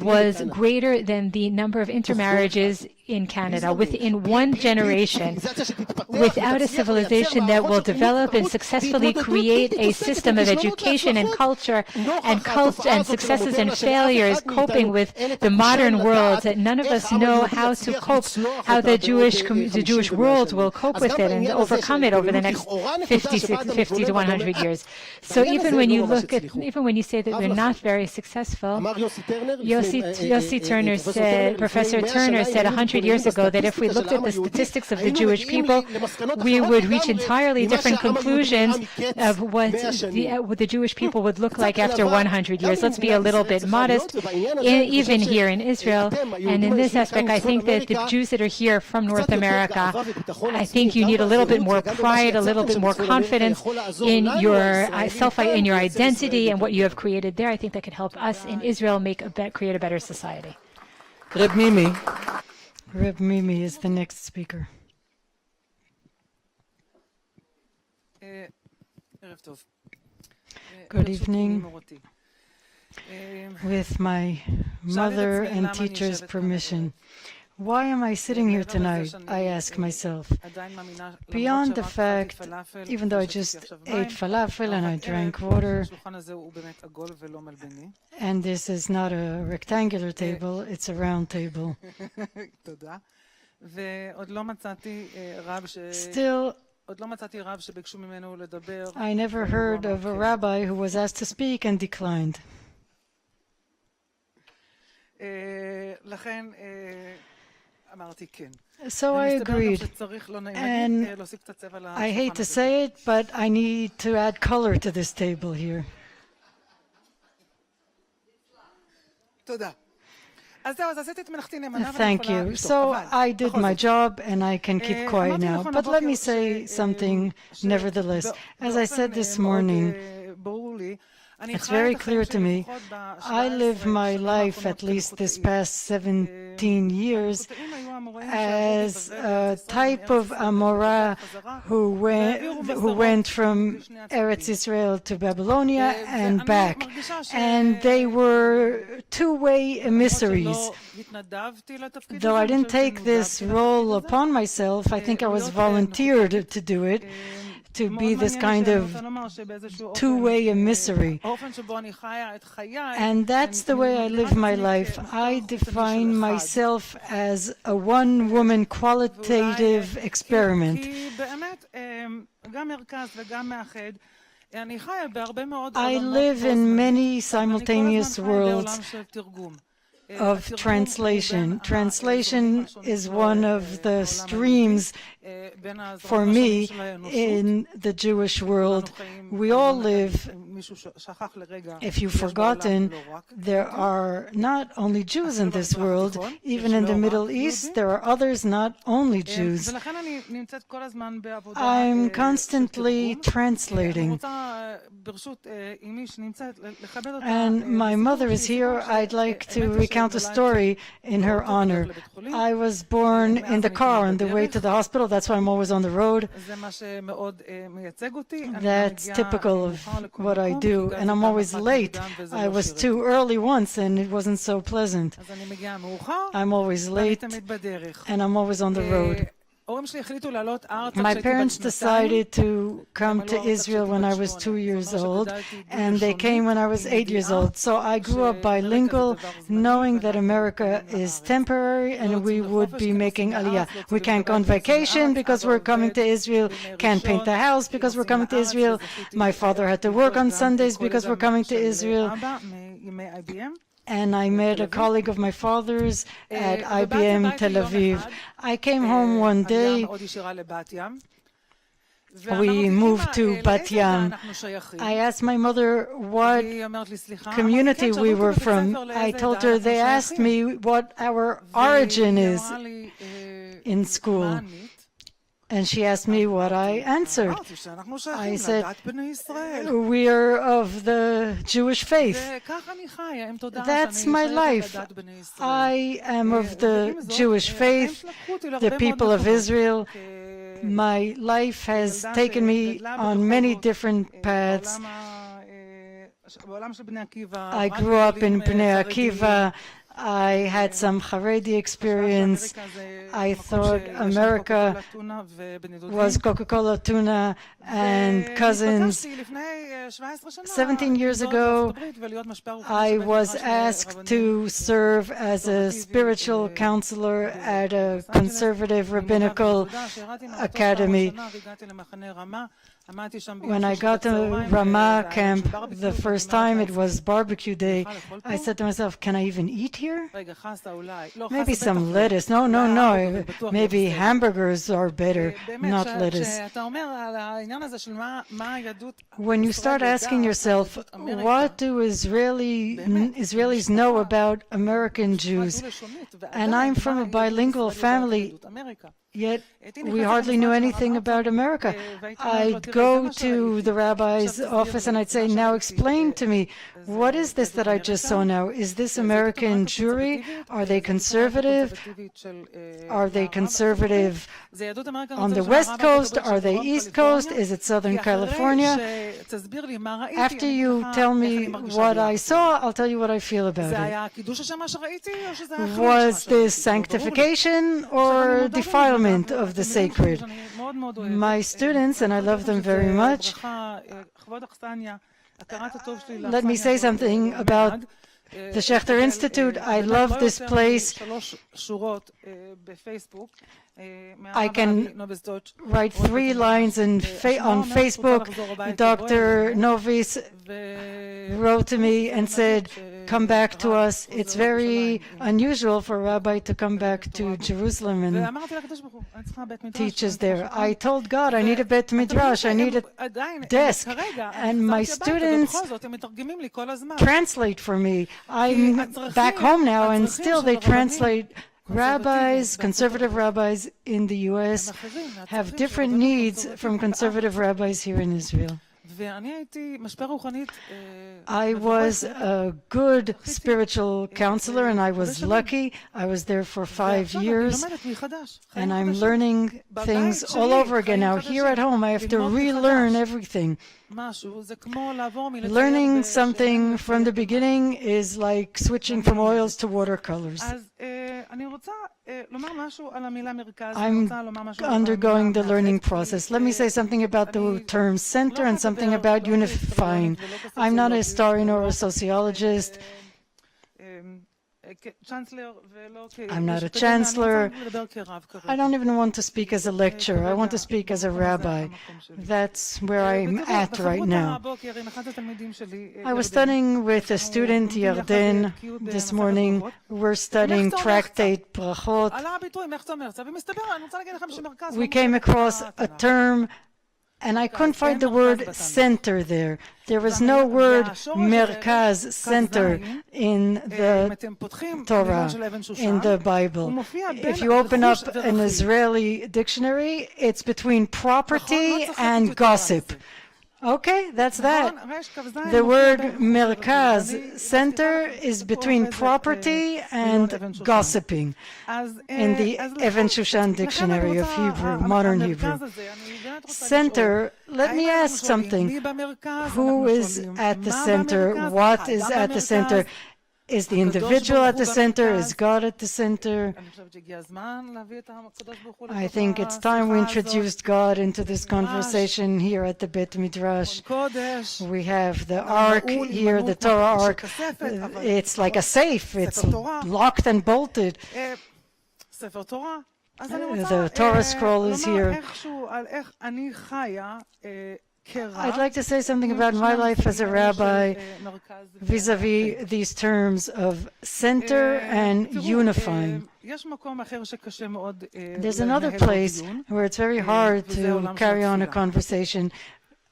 was greater than the number of intermarriages in Canada. Within one generation, without a civilization that will develop and successfully create a system of education and culture and successes and failures, coping with the modern world, that none of us know how to cope, how the Jewish world will cope with it and overcome it over the next 50 to 100 years. So even when you say that we're not very successful, Yossi Turner said, Professor Turner said 100 years ago that if we looked at the statistics of the Jewish people, we would reach entirely different conclusions of what the Jewish people would look like after 100 years. Let's be a little bit modest, even here in Israel. And in this aspect, I think that the Jews that are here from North America, I think you need a little bit more pride, a little bit more confidence in your in your identity and what you have created there. I think that could help us in Israel create a better society. Reb Mimi. Reb Mimi is the next speaker. Good evening. with my mother and teacher's permission. Why am I sitting here tonight? I ask myself. Beyond the fact, even though I just ate falafel and I drank water, and this is not a rectangular table, it's a round table. Still, I never heard of a rabbi who was asked to speak and declined. So I agreed, and I hate to say it, but I need to add color to this table here. Thank you. So I did my job and I can keep quiet now. But let me say something nevertheless. As I said this morning, it's very clear to me, I live my life, at least this past 17 years, as a type of Amora who went from Eretz Israel to Babylonia and back. And they were two-way emissaries. Though I didn't take this role upon myself, I think I was volunteered to do it, to be this kind of two-way emissary. And that's the way I live my life. I define myself as a one-woman qualitative experiment. I live in many simultaneous worlds of translation. Translation is one of the streams for me in the Jewish world. We all live, if you've forgotten, there are not only Jews in this world, even in the Middle East, there are others, not only Jews. I'm constantly translating. And my mother is here. I'd like to recount a story in her honor. I was born in the car on the way to the hospital. That's why I'm always on the road. That's typical of what I do. And I'm always late. I was too early once and it wasn't so pleasant. I'm always late and I'm always on the road. My parents decided to come to Israel when I was 2 years old, and they came when I was 8 years old. So I grew up bilingual, knowing that America is temporary and we would be making aliyah. We can't go on vacation because we're coming to Israel, can't paint the house because we're coming to Israel. My father had to work on Sundays because we're coming to Israel. And I met a colleague of my father's at IBM Tel Aviv. I came home one day. We moved to Bat Yam. I asked my mother what community we were from. I told her they asked me what our origin is in school. And she asked me what I answered. I said, we are of the Jewish faith. That's my life. I am of the Jewish faith, the people of Israel. My life has taken me on many different paths. I grew up in Bnei Akiva. I had some Haredi experience. I thought America was Coca-Cola, tuna, and cousins. 17 years ago, I was asked to serve as a spiritual counselor at a conservative rabbinical academy. When I got to Ramah camp the first time, it was barbecue day. I said to myself, can I even eat here? Maybe some lettuce. No. Maybe hamburgers are better, not lettuce. When you start asking yourself, what do Israelis know about American Jews? And I'm from a bilingual family, yet we hardly knew anything about America. I'd go to the rabbi's office and I'd say, now explain to me, what is this that I just saw now? Is this American jury? Are they conservative? Are they conservative on the West Coast? Are they East Coast? Is it Southern California? After you tell me what I saw, I'll tell you what I feel about it. Was this sanctification or defilement of the sacred? My students, and I love them very much, let me say something about the Schechter Institute. I love this place. I can write 3 lines on Facebook. Dr. Novis wrote to me and said, come back to us. It's very unusual for a rabbi to come back to Jerusalem and teaches there. I told God I need a bet midrash, I need a desk, and my students translate for me. I'm back home now and still they translate. Rabbis, conservative rabbis in the U.S. have different needs from conservative rabbis here in Israel. I was a good spiritual counselor and I was lucky. I was there for 5 years and I'm learning things all over again now. Here at home I have to relearn everything. Learning something from the beginning is like switching from oils to watercolors. I'm undergoing the learning process. Let me say something about the term center and something about unifying. I'm not a historian or a sociologist. I'm not a chancellor. I don't even want to speak as a lecturer. I want to speak as a rabbi. That's where I'm at right now. I was studying with a student, Yarden, this morning. We're studying tractate Brachot. We came across a term and I couldn't find the word center there. There was no word merkaz, center, in the Torah, in the Bible. If you open up an Israeli dictionary, it's between property and gossip. Okay, that's that. The word merkaz, center, is between property and gossiping in the Even Shushan dictionary of Hebrew, modern Hebrew. Center, let me ask something. Who is at the center? What is at the center? Is the individual at the center? Is God at the center? I think it's time we introduced God into this conversation here at the Bet Midrash. We have the Ark here, the Torah Ark. It's like a safe. It's locked and bolted. The Torah scroll is here. I'd like to say something about my life as a rabbi vis-a-vis these terms of center and unifying. There's another place where it's very hard to carry on a conversation.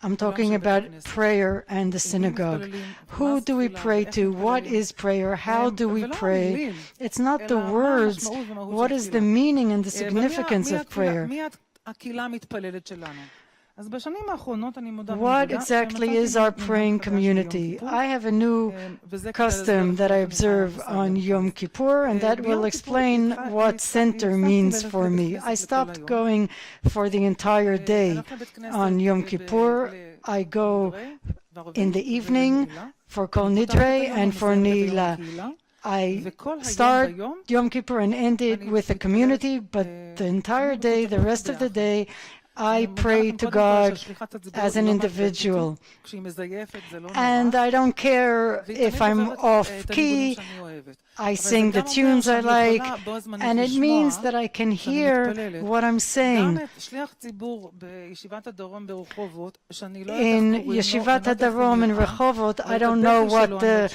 I'm talking about prayer and the synagogue. Who do we pray to? What is prayer? How do we pray? It's not the words. What is the meaning and the significance of prayer? What exactly is our praying community? I have a new custom that I observe on Yom Kippur, and that will explain what center means for me. I stopped going for the entire day on Yom Kippur. I go in the evening for Kol Nidre and for Nehila. I start Yom Kippur and end it with the community, but the entire day, the rest of the day, I pray to God as an individual. And I don't care if I'm off key. I sing the tunes I like, and it means that I can hear what I'm saying. In Yeshivat HaDarom in Rehovot, I don't know what the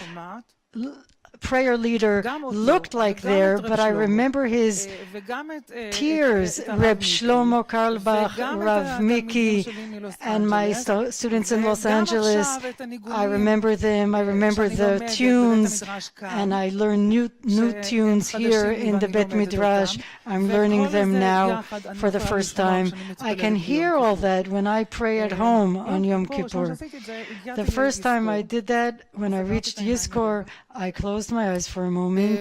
prayer leader looked like there, but I remember his tears. Reb Shlomo Karlbach, Rav Miki, and my students in Los Angeles, I remember them. I remember the tunes, and I learn new tunes here in the Bet Midrash. I'm learning them now for the first time. I can hear all that when I pray at home on Yom Kippur. The first time I did that, when I reached Yizhar, I closed my eyes for a moment.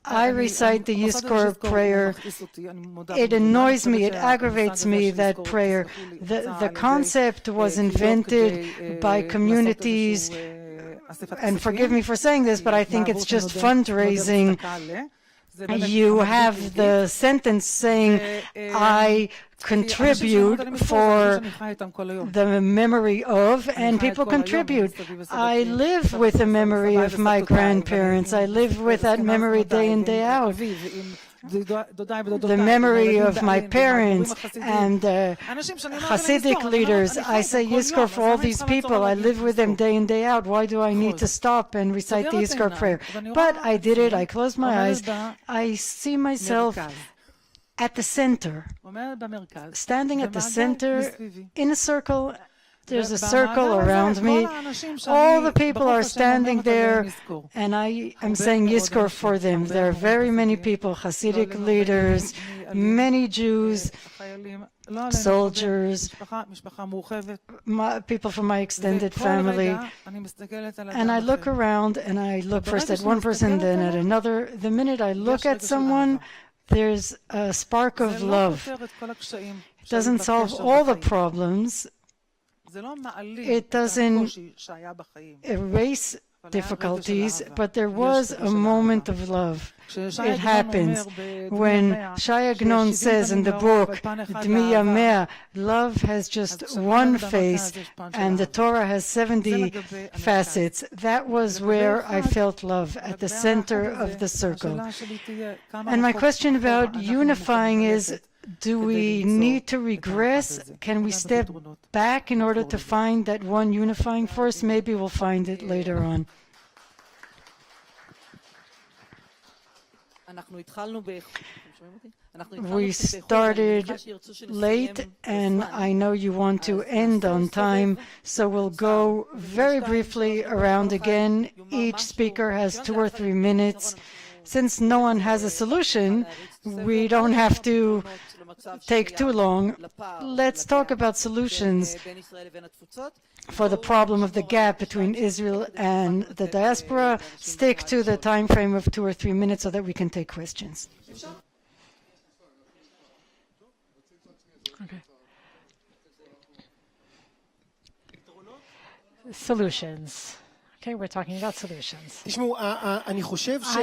I recite the Yizhar prayer. It annoys me, it aggravates me, that prayer. The concept was invented by communities, and forgive me for saying this, but I think it's just fundraising. You have the sentence saying, I contribute for the memory of, and people contribute. I live with the memory of my grandparents. I live with that memory day in, day out. The memory of my parents and Hasidic leaders. I say Yizhar for all these people. I live with them day in, day out. Why do I need to stop and recite the Yizhar prayer? But I did it. I closed my eyes. I see myself at the center, standing at the center in a circle. There's a circle around me. All the people are standing there, and I am saying Yizhar for them. There are very many people, Hasidic leaders, many Jews, soldiers, people from my extended family. And I look around, and I look first at one person, then at another. The minute I look at someone, there's a spark of love. It doesn't solve all the problems. It doesn't erase difficulties, but there was a moment of love. It happens when Shai Agnon says in the book, Dmi Yameh, love has just one face and the Torah has 70 facets. That was where I felt love, at the center of the circle. And my question about unifying is, do we need to regress? Can we step back in order to find that one unifying force? Maybe we'll find it later on. We started late, and I know you want to end on time, so we'll go very briefly around again. Each speaker has 2 or 3 minutes. Since no one has a solution, we don't have to take too long. Let's talk about solutions for the problem of the gap between Israel and the diaspora. Stick to the time frame of 2 or 3 minutes so that we can take questions. Okay. Solutions. Okay, we're talking about solutions. I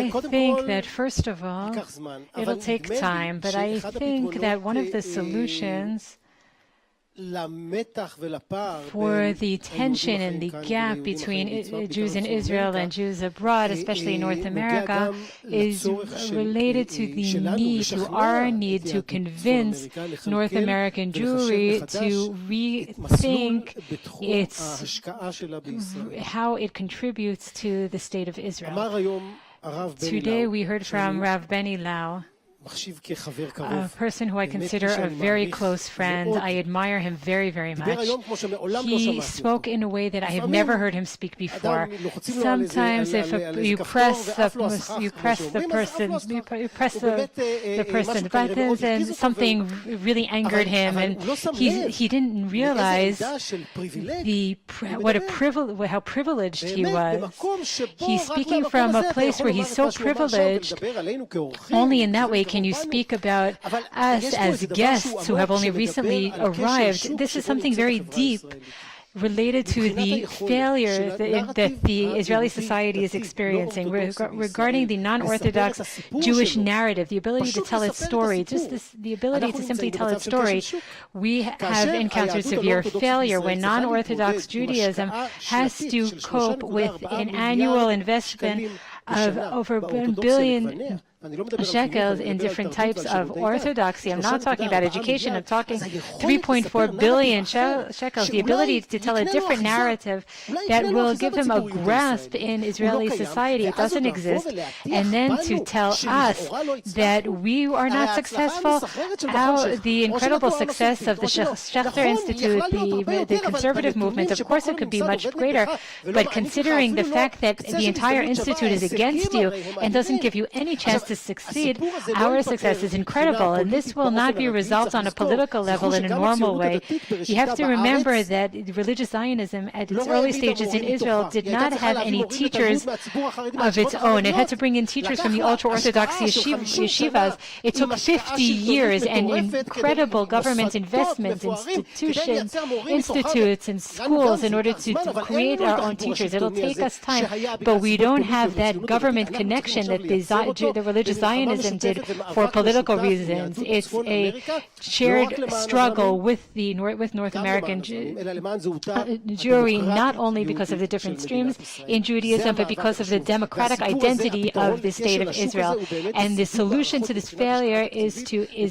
think that first of all, it'll take time, but I think that one of the solutions for the tension and the gap between Jews in Israel and Jews abroad, especially in North America, is related to the need, to our need to convince North American Jewry to rethink how it contributes to the state of Israel. Today we heard from Rav Benny Lau, a person who I consider a very close friend. I admire him very, very much. He spoke in a way that I have never heard him speak before. Sometimes if you press the person buttons and something really angered him, and he didn't realize how privileged he was. He's speaking from a place where he's so privileged. Only in that way can you speak about us as guests who have only recently arrived. This is something very deep related to the failure that the Israeli society is experiencing regarding the non-Orthodox Jewish narrative, the ability to tell its story, the ability to simply tell its story. We have encountered severe failure when non-Orthodox Judaism has to cope with an annual investment of over 1 billion shekels in different types of orthodoxy. I'm not talking about education. I'm talking 3.4 billion shekels, the ability to tell a different narrative that will give him a grasp in Israeli society. It doesn't exist. And then to tell us that we are not successful, how the incredible success of the Schechter Institute, the conservative movement, of course it could be much greater, but considering the fact that the entire institute is against you and doesn't give you any chance to succeed, our success is incredible. And this will not be a result on a political level in a normal way. You have to remember that religious Zionism at its early stages in Israel did not have any teachers of its own. It had to bring in teachers from the ultra-Orthodox yeshivas. It took 50 years and incredible government investments, institutes and schools in order to create our own teachers. It'll take us time, but we don't have that government connection that the religious Zionism did for political reasons. It's a shared struggle with North American Jewry, not only because of the different streams in Judaism, but because of the democratic identity of the state of Israel. And the solution to this failure is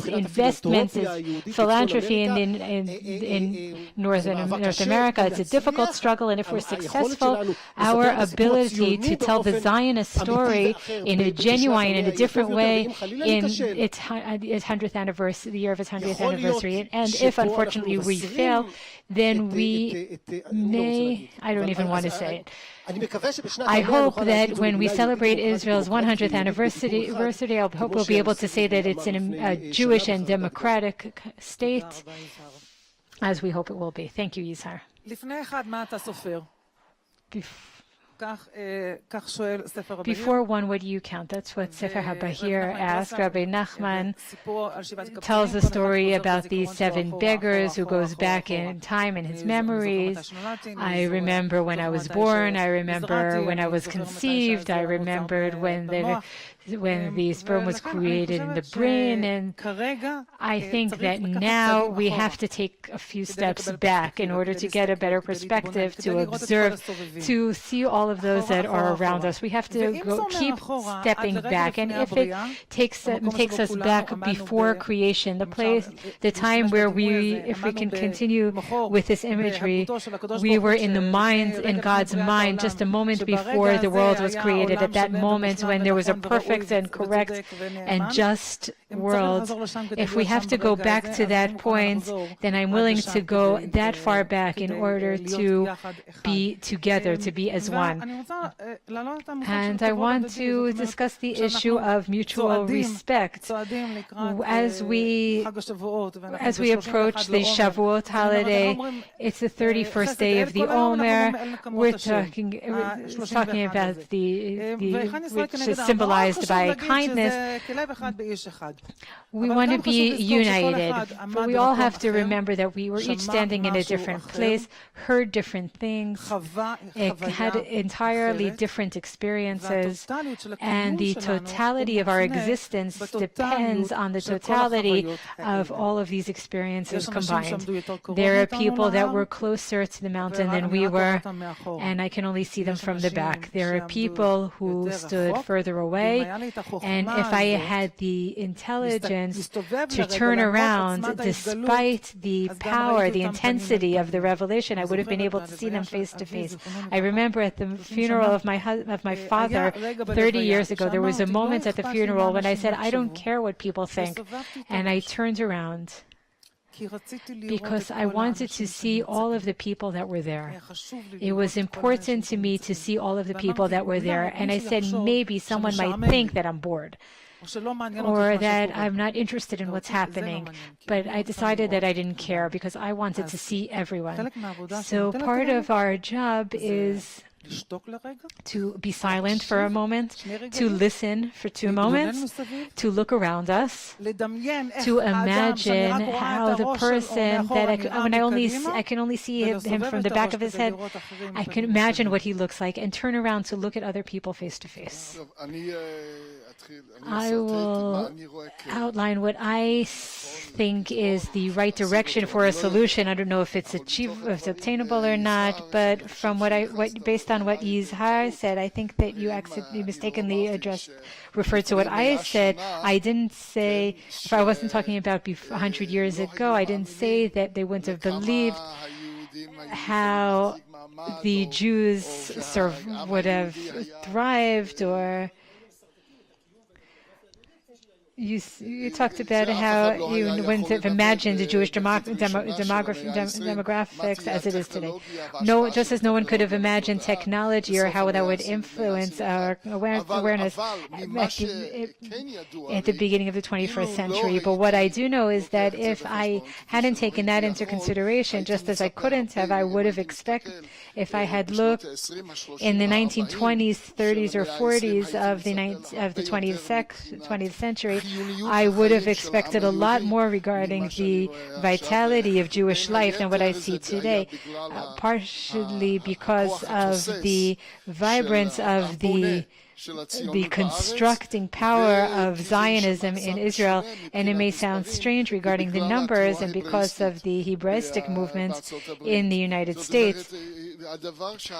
investments, is philanthropy in North America. It's a difficult struggle, and if we're successful, our ability to tell the Zionist story in a genuine and a different way in its 100th anniversary, the year of its 100th anniversary, and if unfortunately we fail, then we may, I don't even want to say it. I hope that when we celebrate Israel's 100th anniversary, I hope we'll be able to say that it's in a Jewish and democratic state, as we hope it will be. Thank you, Yizhar. Before one, what do you count? That's what Sefer HaBahir asked. Rabbi Nachman tells a story about these 7 beggars who goes back in time in his memories. I remember when I was born. I remember when I was conceived. I remembered when the sperm was created in the brain, and I think that now we have to take a few steps back in order to get a better perspective, to observe, to see all of those that are around us. We have to keep stepping back, and if it takes us back before creation, the time where if we can continue with this imagery, we were in God's mind just a moment before the world was created, at that moment when there was a perfect and correct and just world. If we have to go back to that point, then I'm willing to go that far back in order to be together, to be as one. And I want to discuss the issue of mutual respect. As we approach the Shavuot holiday, it's the 31st day of the Omer. We're talking about which is symbolized by kindness. We want to be united, but we all have to remember that we were each standing in a different place, heard different things, had entirely different experiences, and the totality of our existence depends on the totality of all of these experiences combined. There are people that were closer to the mountain than we were, and I can only see them from the back. There are people who stood further away, and if I had the intelligence to turn around, despite the power, the intensity of the revelation, I would have been able to see them face to face. I remember at the funeral of my father 30 years ago, there was a moment at the funeral when I said, I don't care what people think, and I turned around because I wanted to see all of the people that were there. It was important to me to see all of the people that were there, and I said, maybe someone might think that I'm bored or that I'm not interested in what's happening, but I decided that I didn't care because I wanted to see everyone. So part of our job is to be silent for a moment, to listen for 2 moments, to look around us, to imagine how the person that I can only see him from the back of his head, I can imagine what he looks like and turn around to look at other people face to face. I will outline what I think is the right direction for a solution. I don't know if it's obtainable or not, but from based on what Yizhar said, I think that you mistakenly referred to what I said. I didn't say, if I wasn't talking about 100 years ago, I didn't say that they wouldn't have believed how the Jews would have thrived, or You talked about how you wouldn't have imagined the Jewish demographics as it is today. No, just as no one could have imagined technology or how that would influence our awareness at the beginning of the 21st century. But what I do know is that if I hadn't taken that into consideration, just as I couldn't have, I would have expected, if I had looked in the 1920s, 30s, or 40s of the 20th century, I would have expected a lot more regarding the vitality of Jewish life than what I see today, partially because of the vibrance of the constructing power of Zionism in Israel, and it may sound strange regarding the numbers and because of the Hebraistic movement in the United States.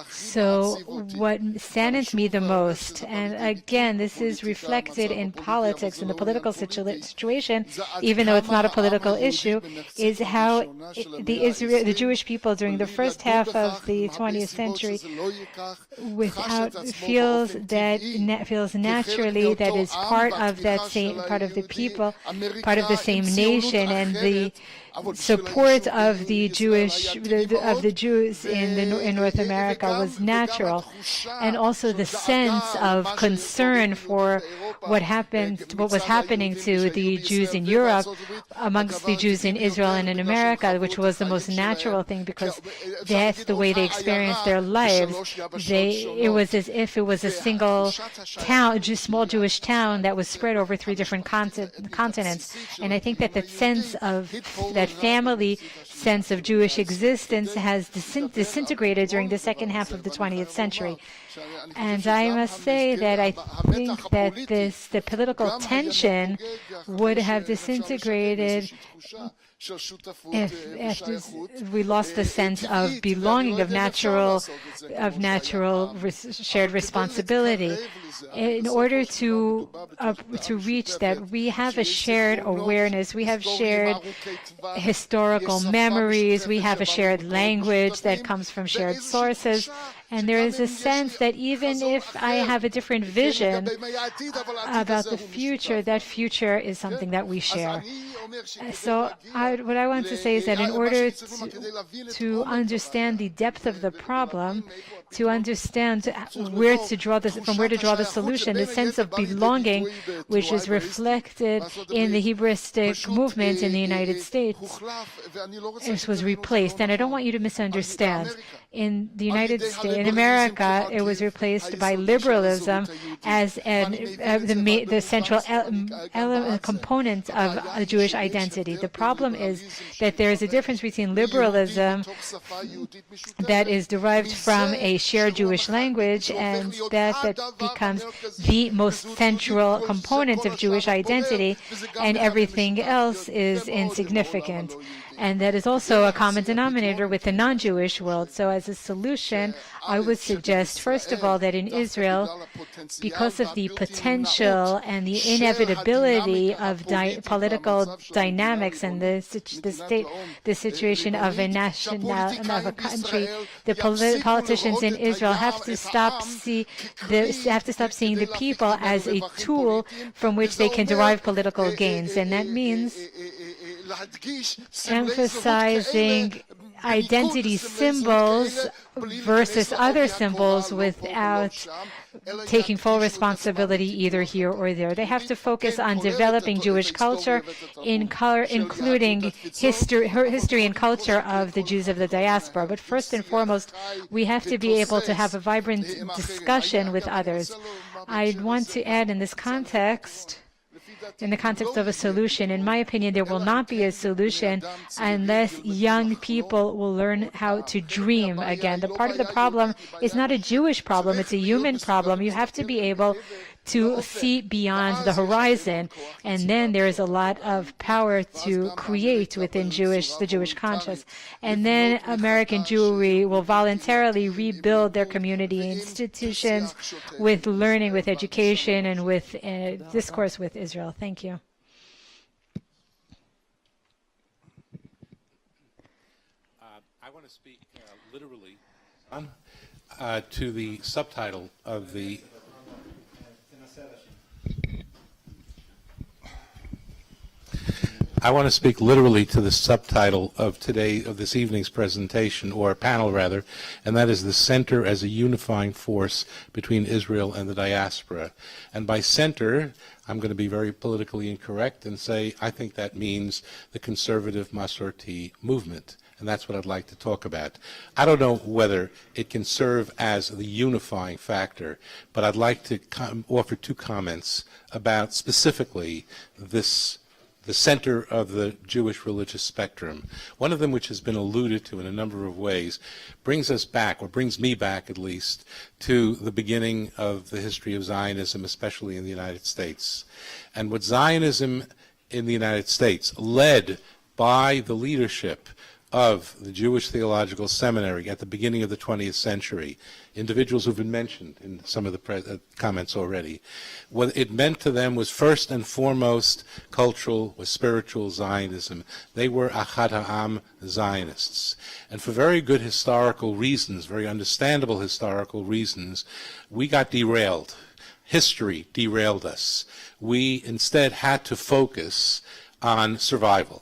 So what saddens me the most, and again, this is reflected in politics, in the political situation, even though it's not a political issue, is how the Jewish people during the first half of the 20th century feels naturally that is part of that same, part of the people, part of the same nation, and the support of the Jews in North America was natural, and also the sense of concern for what was happening to the Jews in Europe amongst the Jews in Israel and in America, which was the most natural thing because that's the way they experienced their lives. It was as if it was a single town, small Jewish town that was spread over 3 different continents, and I think that that sense of that family sense of Jewish existence has disintegrated during the second half of the 20th century. And I must say that I think that the political tension would have disintegrated if we lost the sense of belonging, of natural shared responsibility. In order to reach that, we have a shared awareness, we have shared historical memories, we have a shared language that comes from shared sources, and there is a sense that even if I have a different vision about the future, that future is something that we share. So what I want to say is that in order to understand the depth of the problem, to understand from where to draw the solution, the sense of belonging, which is reflected in the Hebraistic movement in the United States, it was replaced. And I don't want you to misunderstand. In the United States, in America, it was replaced by liberalism as the central component of a Jewish identity. The problem is that there is a difference between liberalism that is derived from a shared Jewish language and that becomes the most central component of Jewish identity, and everything else is insignificant. And that is also a common denominator with the non-Jewish world. So as a solution, I would suggest, first of all, that in Israel, because of the potential and the inevitability of political dynamics and the situation of a country, the politicians in Israel have to stop seeing the people as a tool from which they can derive political gains. And that means emphasizing identity symbols versus other symbols without taking full responsibility either here or there. They have to focus on developing Jewish culture, including history and culture of the Jews of the diaspora. But first and foremost, we have to be able to have a vibrant discussion with others. I want to add in this context, in the context of a solution, in my opinion, there will not be a solution unless young people will learn how to dream again. The part of the problem is not a Jewish problem, it's a human problem. You have to be able to see beyond the horizon, and then there is a lot of power to create within the Jewish conscience. And then American Jewry will voluntarily rebuild their community institutions with learning, with education, and with discourse with Israel. Thank you. I want to speak literally to the subtitle of the I want to speak literally to the subtitle of this evening's presentation, or panel rather, and that is the center as a unifying force between Israel and the diaspora. And by center, I'm going to be very politically incorrect and say I think that means the conservative Masorti movement. And that's what I'd like to talk about. I don't know whether it can serve as the unifying factor, but I'd like to offer two comments about specifically the center of the Jewish religious spectrum. One of them, which has been alluded to in a number of ways, brings us back, or brings me back at least, to the beginning of the history of Zionism, especially in the United States. And what Zionism in the United States, led by the leadership of the Jewish Theological Seminary at the beginning of the 20th century, individuals who've been mentioned in some of the comments already, what it meant to them was first and foremost cultural or spiritual Zionism. They were Achad Ha'am Zionists. And for very good historical reasons, very understandable historical reasons, we got derailed. History derailed us. We instead had to focus on survival,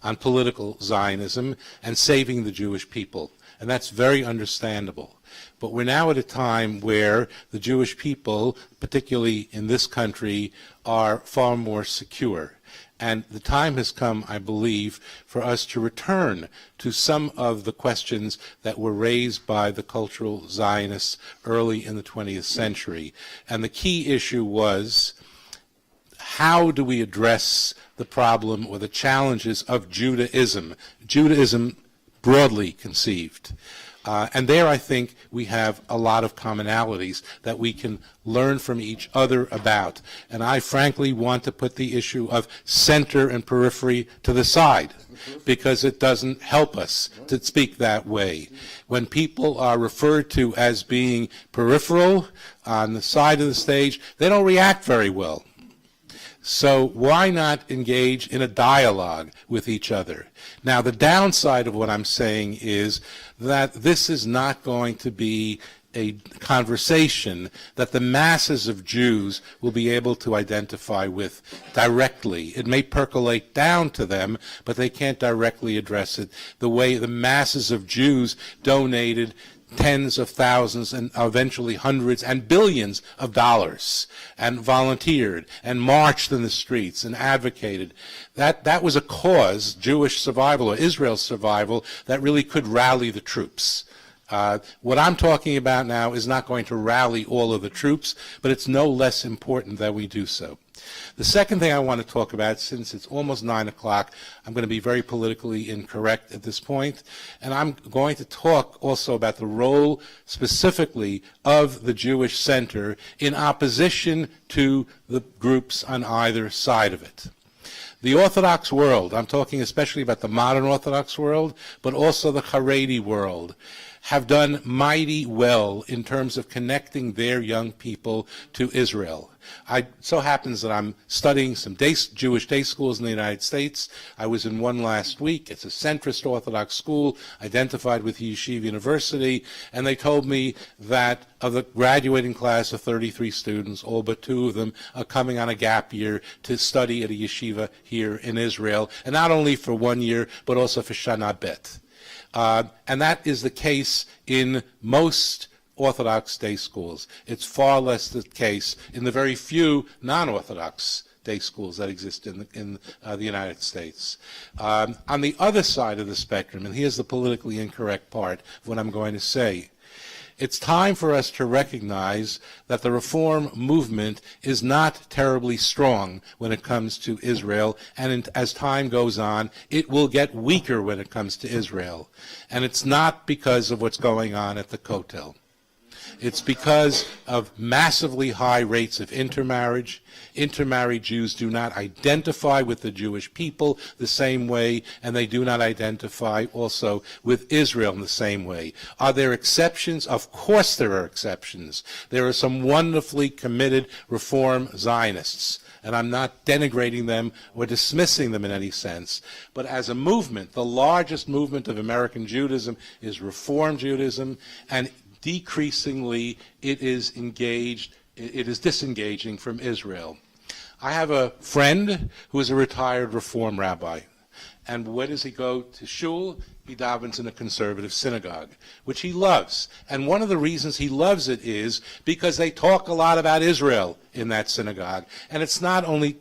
on political Zionism, and saving the Jewish people. And that's very understandable. But we're now at a time where the Jewish people, particularly in this country, are far more secure. And the time has come, I believe, for us to return to some of the questions that were raised by the cultural Zionists early in the 20th century. And the key issue was, how do we address the problem or the challenges of Judaism broadly conceived? And there I think we have a lot of commonalities that we can learn from each other about. And I frankly want to put the issue of center and periphery to the side, because it doesn't help us to speak that way. When people are referred to as being peripheral on the side of the stage, they don't react very well. So why not engage in a dialogue with each other? Now, the downside of what I'm saying is that this is not going to be a conversation that the masses of Jews will be able to identify with directly. It may percolate down to them, but they can't directly address it the way the masses of Jews donated tens of thousands and eventually hundreds and billions of dollars, and volunteered and marched in the streets and advocated. That was a cause, Jewish survival or Israel's survival, that really could rally the troops. What I'm talking about now is not going to rally all of the troops, but it's no less important that we do so. The second thing I want to talk about, since it's almost 9 o'clock, I'm going to be very politically incorrect at this point, and I'm going to talk also about the role specifically of the Jewish Center in opposition to the groups on either side of it. The Orthodox world, I'm talking especially about the modern Orthodox world, but also the Haredi world, have done mighty well in terms of connecting their young people to Israel. It so happens that I'm studying some Jewish day schools in the United States. I was in one last week. It's a centrist Orthodox school identified with Yeshiva University, and they told me that of the graduating class of 33 students, all but 2 of them are coming on a gap year to study at a yeshiva here in Israel, and not only for 1 year, but also for Shana Bet. And that is the case in most Orthodox day schools. It's far less the case in the very few non-Orthodox day schools that exist in the United States. On the other side of the spectrum, and here's the politically incorrect part of what I'm going to say, it's time for us to recognize that the reform movement is not terribly strong when it comes to Israel, and as time goes on, it will get weaker when it comes to Israel. And it's not because of what's going on at the Kotel. It's because of massively high rates of intermarriage. Intermarried Jews do not identify with the Jewish people the same way, and they do not identify also with Israel in the same way. Are there exceptions? Of course there are exceptions. There are some wonderfully committed Reform Zionists, and I'm not denigrating them or dismissing them in any sense. But as a movement, the largest movement of American Judaism is Reform Judaism, and decreasingly it is disengaging from Israel. I have a friend who is a retired Reform rabbi. And where does he go to shul? He davens in a conservative synagogue, which he loves. And one of the reasons he loves it is because they talk a lot about Israel in that synagogue. And it's not only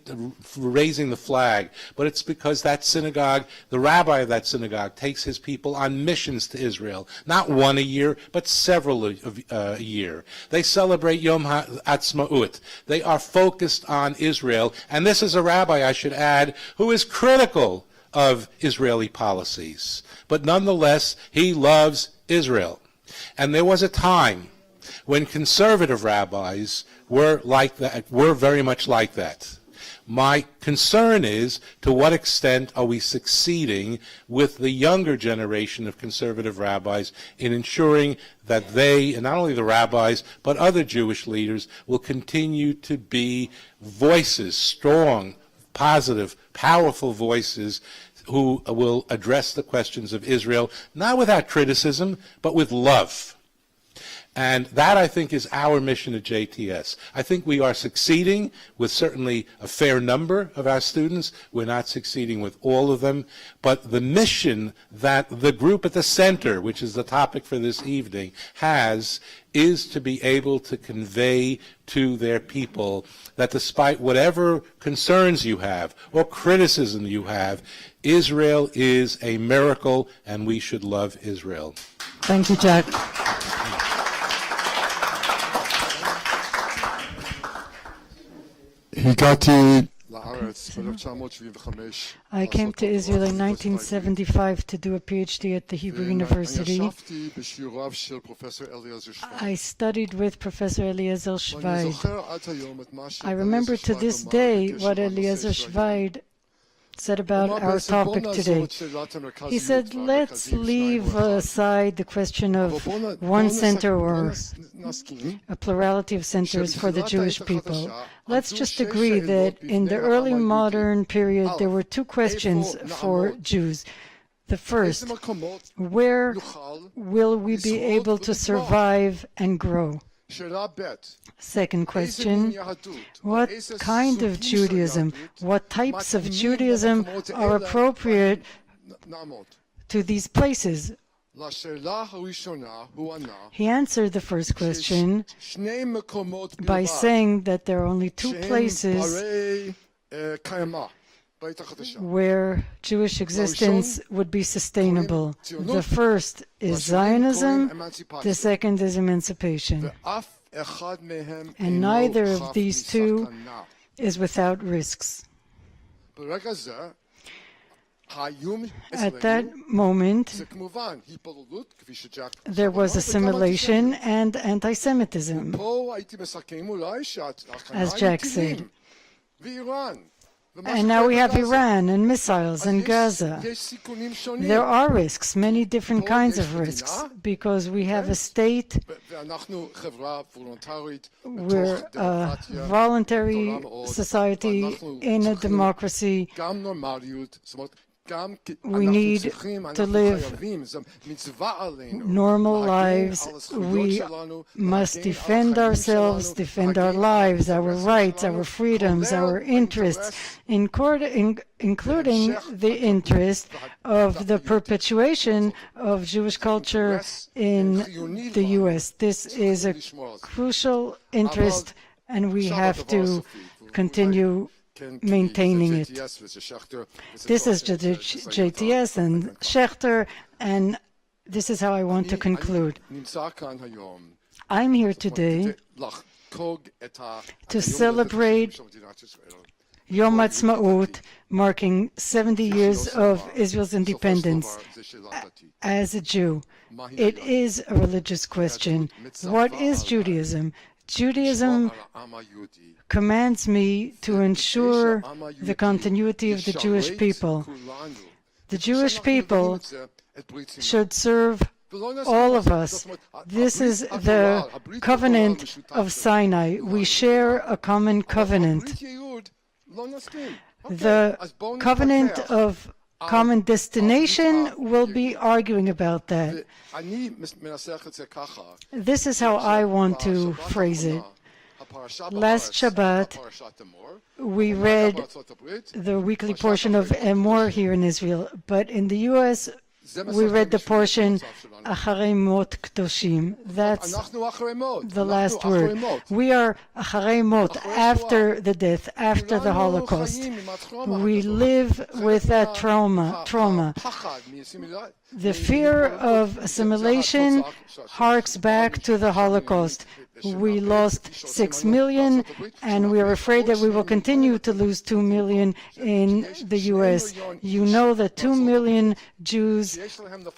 raising the flag, but it's because that synagogue, the rabbi of that synagogue, takes his people on missions to Israel. Not one a year, but several a year. They celebrate Yom HaAtzmaut. They are focused on Israel. And this is a rabbi, I should add, who is critical of Israeli policies. But nonetheless, he loves Israel. And there was a time when conservative rabbis were like that, were very much like that. My concern is, to what extent are we succeeding with the younger generation of conservative rabbis in ensuring that they, and not only the rabbis, but other Jewish leaders, will continue to be voices, strong, positive, powerful voices who will address the questions of Israel, not without criticism, but with love. And that, I think, is our mission at JTS. I think we are succeeding with certainly a fair number of our students. We're not succeeding with all of them. But the mission that the group at the center, which is the topic for this evening, has is to be able to convey to their people that despite whatever concerns you have or criticism you have, Israel is a miracle and we should love Israel. Thank you, Jack. I came to Israel in 1975 to do a PhD at the Hebrew University. I studied with Professor Eliezer Schweid. I remember to this day what Eliezer Schweid said about our topic today. He said, let's leave aside the question of one center or a plurality of centers for the Jewish people. Let's just agree that in the early modern period, there were two questions for Jews. The first, where will we be able to survive and grow? Second question, what kind of Judaism, what types of Judaism are appropriate to these places? He answered the first question by saying that there are only two places where Jewish existence would be sustainable. The first is Zionism, the second is emancipation. And neither of these two is without risks. At that moment, there was assimilation and anti-Semitism, as Jack said. And now we have Iran and missiles and Gaza. There are risks, many different kinds of risks, because we have a state, we're a voluntary society in a democracy. We need to live normal lives. We must defend ourselves, defend our lives, our rights, our freedoms, our interests, including the interest of the perpetuation of Jewish culture in the U.S. This is a crucial interest, and we have to continue maintaining it. This is JTS and Schechter, and this is how I want to conclude. I'm here today to celebrate Yom HaAtzmaut, marking 70 years of Israel's independence. As a Jew, it is a religious question. What is Judaism? Judaism commands me to ensure the continuity of the Jewish people. The Jewish people should serve all of us. This is the covenant of Sinai. We share a common covenant. The covenant of common destination, we'll be arguing about that. This is how I want to phrase it. Last Shabbat, we read the weekly portion of Emor here in Israel, but in the U.S., we read the portion Acharei Mot Kdoshim. That's the last word. We are Acharei Mot, after the death, after the Holocaust. We live with that trauma. The fear of assimilation harks back to the Holocaust. We lost 6 million, and we are afraid that we will continue to lose 2 million in the U.S. You know that 2 million Jews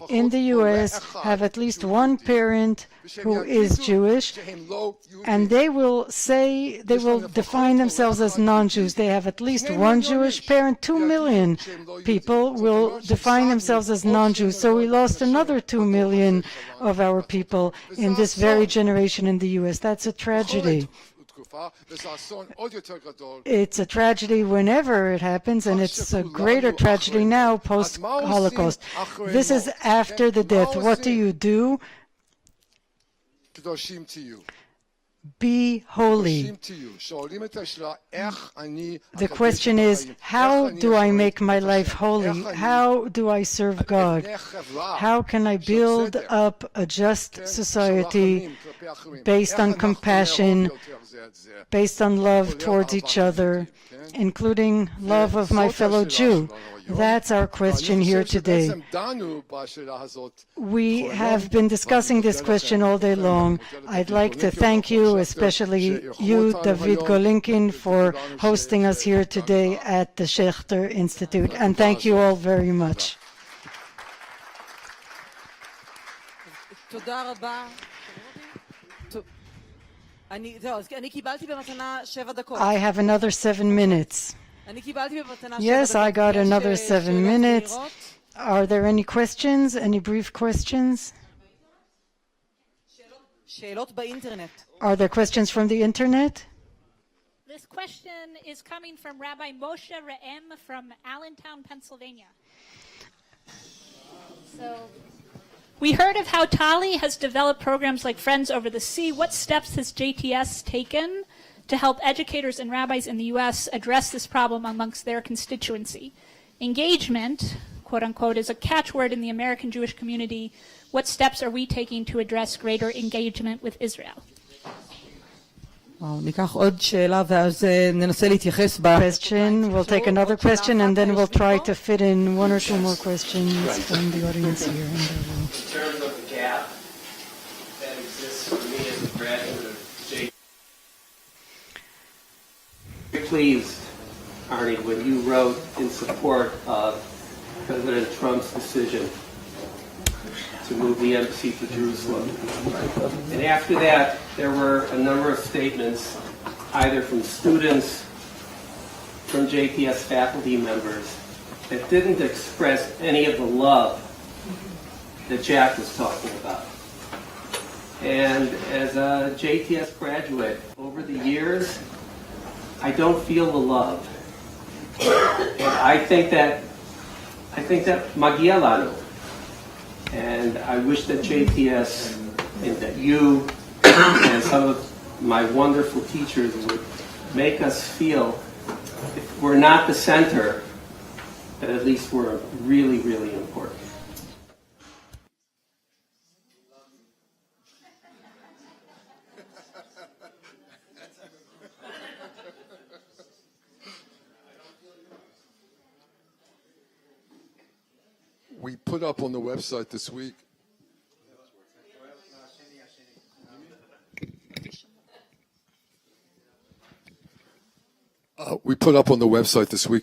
in the U.S. have at least one parent who is Jewish, and they will define themselves as non-Jews. They have at least one Jewish parent. 2 million people will define themselves as non-Jews. So we lost another 2 million of our people in this very generation in the U.S. That's a tragedy. It's a tragedy whenever it happens, and it's a greater tragedy now post-Holocaust. This is after the death. What do? Be holy. The question is, how do I make my life holy? How do I serve God? How can I build up a just society based on compassion, based on love towards each other, including love of my fellow Jew? That's our question here today. We have been discussing this question all day long. I'd like to thank you, especially you, David Golinkin, for hosting us here today at the Schechter Institute, and thank you all very much. I have another 7 minutes. Yes, I got another 7 minutes. Are there any questions? Any brief questions? Are there questions from the internet? This question is coming from Rabbi Moshe Re'em from Allentown, Pennsylvania. We heard of how TALI has developed programs like Friends Over the Sea. What steps has JTS taken to help educators and rabbis in the U.S. address this problem amongst their constituency? Engagement, quote unquote, is a catchword in the American Jewish community. What steps are we taking to address greater engagement with Israel? Question. We'll take another question, and then we'll try to fit in 1 or 2 more questions from the audience here. In terms of the gap that exists for me as a graduate of JTS, very pleased, Arnie, when you wrote in support of President Trump's decision to move the embassy to Jerusalem. And after that, there were a number of statements, either from students, from JTS faculty members, that didn't express any of the love that Jack was talking about. And as a JTS graduate, over the years, I don't feel the love. And I think that magia lanu. And I wish that JTS and that you and some of my wonderful teachers would make us feel, if we're not the center, that at least we're really, really important. We put up on the website this week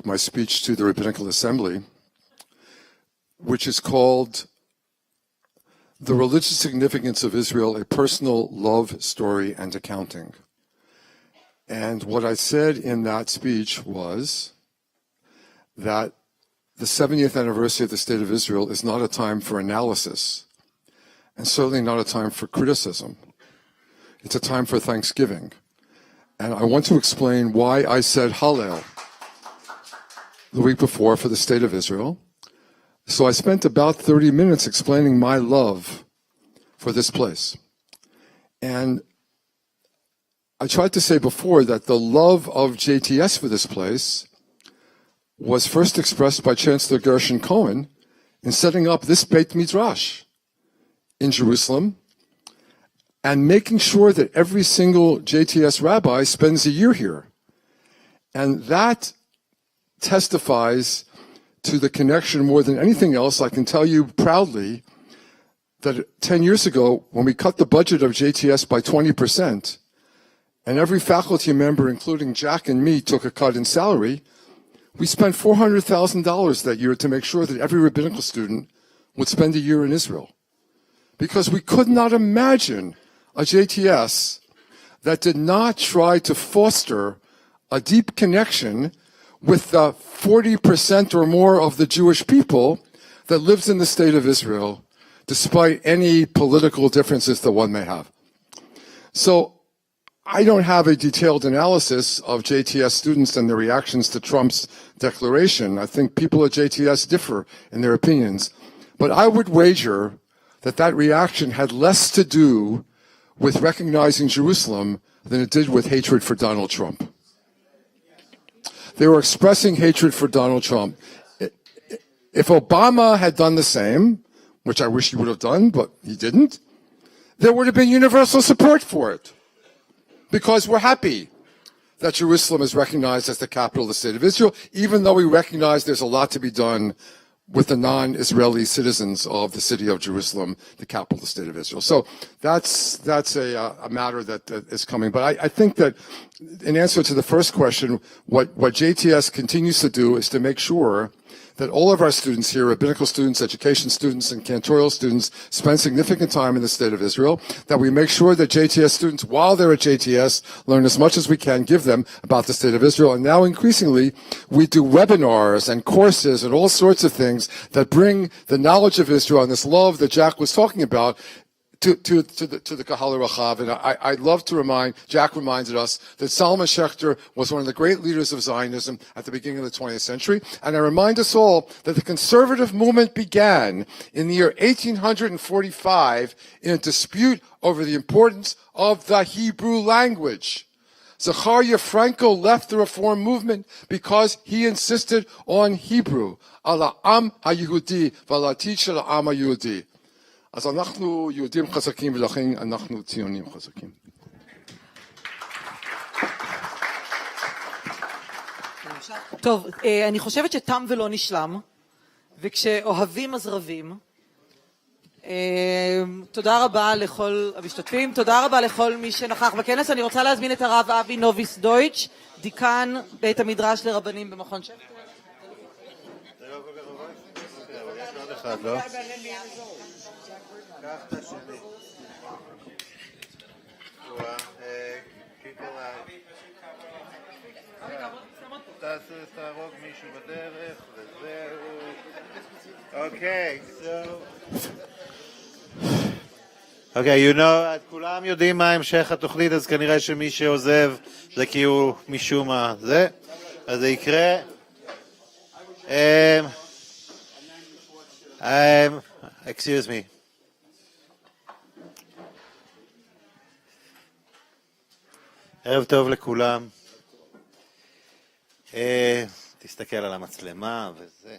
my speech to the Rabbinical Assembly, which is called The Religious Significance of Israel, a Personal Love Story and Accounting. And what I said in that speech was that the 70th anniversary of the State of Israel is not a time for analysis, and certainly not a time for criticism. It's a time for thanksgiving. And I want to explain why I said Hallel the week before for the State of Israel. So I spent about 30 minutes explaining my love for this place. And I tried to say before that the love of JTS for this place was first expressed by Chancellor Gershon Cohen in setting up this Beit Midrash in Jerusalem and making sure that every single JTS rabbi spends a year here. And that testifies to the connection more than anything else. I can tell you proudly that 10 years ago, when we cut the budget of JTS by 20%, and every faculty member, including Jack and me, took a cut in salary, we spent $400,000 that year to make sure that every rabbinical student would spend a year in Israel. Because we could not imagine a JTS that did not try to foster a deep connection with the 40% or more of the Jewish people that lives in the state of Israel, despite any political differences that one may have. So I don't have a detailed analysis of JTS students and their reactions to Trump's declaration. I think people at JTS differ in their opinions. But I would wager that that reaction had less to do with recognizing Jerusalem than it did with hatred for Donald Trump. They were expressing hatred for Donald Trump. If Obama had done the same, which I wish he would have done, but he didn't, there would have been universal support for it. Because we're happy that Jerusalem is recognized as the capital of the state of Israel, even though we recognize there's a lot to be done with the non-Israeli citizens of the city of Jerusalem, the capital of the state of Israel. So that's a matter that is coming. But I think that in answer to the first question, what JTS continues to do is to make sure that all of our students here, rabbinical students, education students, and cantorial students, spend significant time in the state of Israel, that we make sure that JTS students, while they're at JTS, learn as much as we can give them about the state of Israel. And now increasingly, we do webinars and courses and all sorts of things that bring the knowledge of Israel and this love that Jack was talking about to the Kahal Rachav. And I'd love to remind, Jack reminded us that Solomon Schechter was one of the great leaders of Zionism at the beginning of the 20th century. And I remind us all that the conservative movement began in the year 1845 in a dispute over the importance of the Hebrew language. Zachariah Frankel left the Reform movement because he insisted on Hebrew. Ala am ha-Yehudi, v'alatid shel ha'am ha-Yehudi. אז אנחנו יהודים חזקים ולכן אנחנו ציונים חזקים. טוב, אני חושבת שתם ולא נשלם, וכשאוהבים אז רבים. תודה רבה לכל המשתתפים, תודה רבה לכל מי שנכח בכנס. אני רוצה להזמין את הרב אבי נוביס-דויטש, דיקן בית המדרש לרבנים במכון שכטר. תהרוג מישהו בדרך וזהו. אוקיי, אוקיי, כולם יודעים מה המשך התוכנית, אז כנראה שמי שעוזב זה כי הוא משום מה זה, אז זה יקרה. Excuse me. ערב טוב לכולם. תסתכל על המצלמה וזה.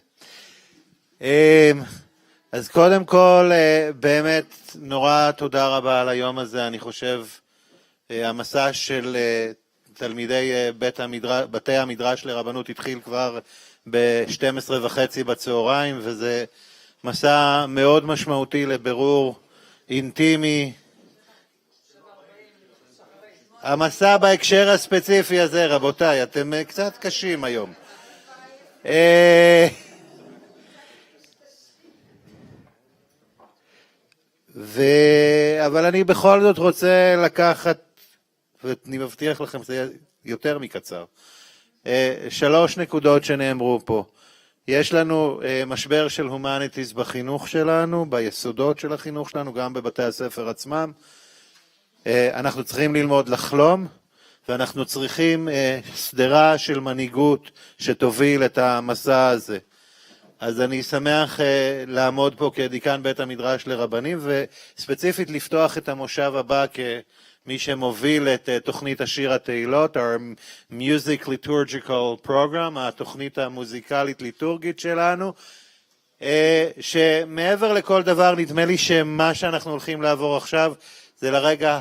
אז קודם כל, באמת נורא תודה רבה על היום הזה. אני חושב, המסע של תלמידי בתי המדרש לרבנות התחיל כבר ב-12:30 בצהריים, וזה מסע מאוד משמעותי לבירור אינטימי. המסע בהקשר הספציפי הזה, רבותיי, אתם קצת קשים היום. אבל אני בכל זאת רוצה לקחת, ואני מבטיח לכם שזה יהיה יותר מקצר, 3 נקודות שנאמרו פה. יש לנו משבר של הומניטיז בחינוך שלנו, ביסודות של החינוך שלנו, גם בבתי הספר עצמם. אנחנו צריכים ללמוד לחלום, ואנחנו צריכים סדרה של מנהיגות שתוביל את המסע הזה. אז אני שמח לעמוד פה כדיקן בית המדרש לרבנים, וספציפית לפתוח את המושב הבא מי שמוביל את תוכנית השיר התהילות, our Music Liturgical Program, התוכנית המוזיקלית ליטורגית שלנו, שמעבר לכל דבר נדמה לי שמה שאנחנו הולכים לעבור עכשיו זה לרגע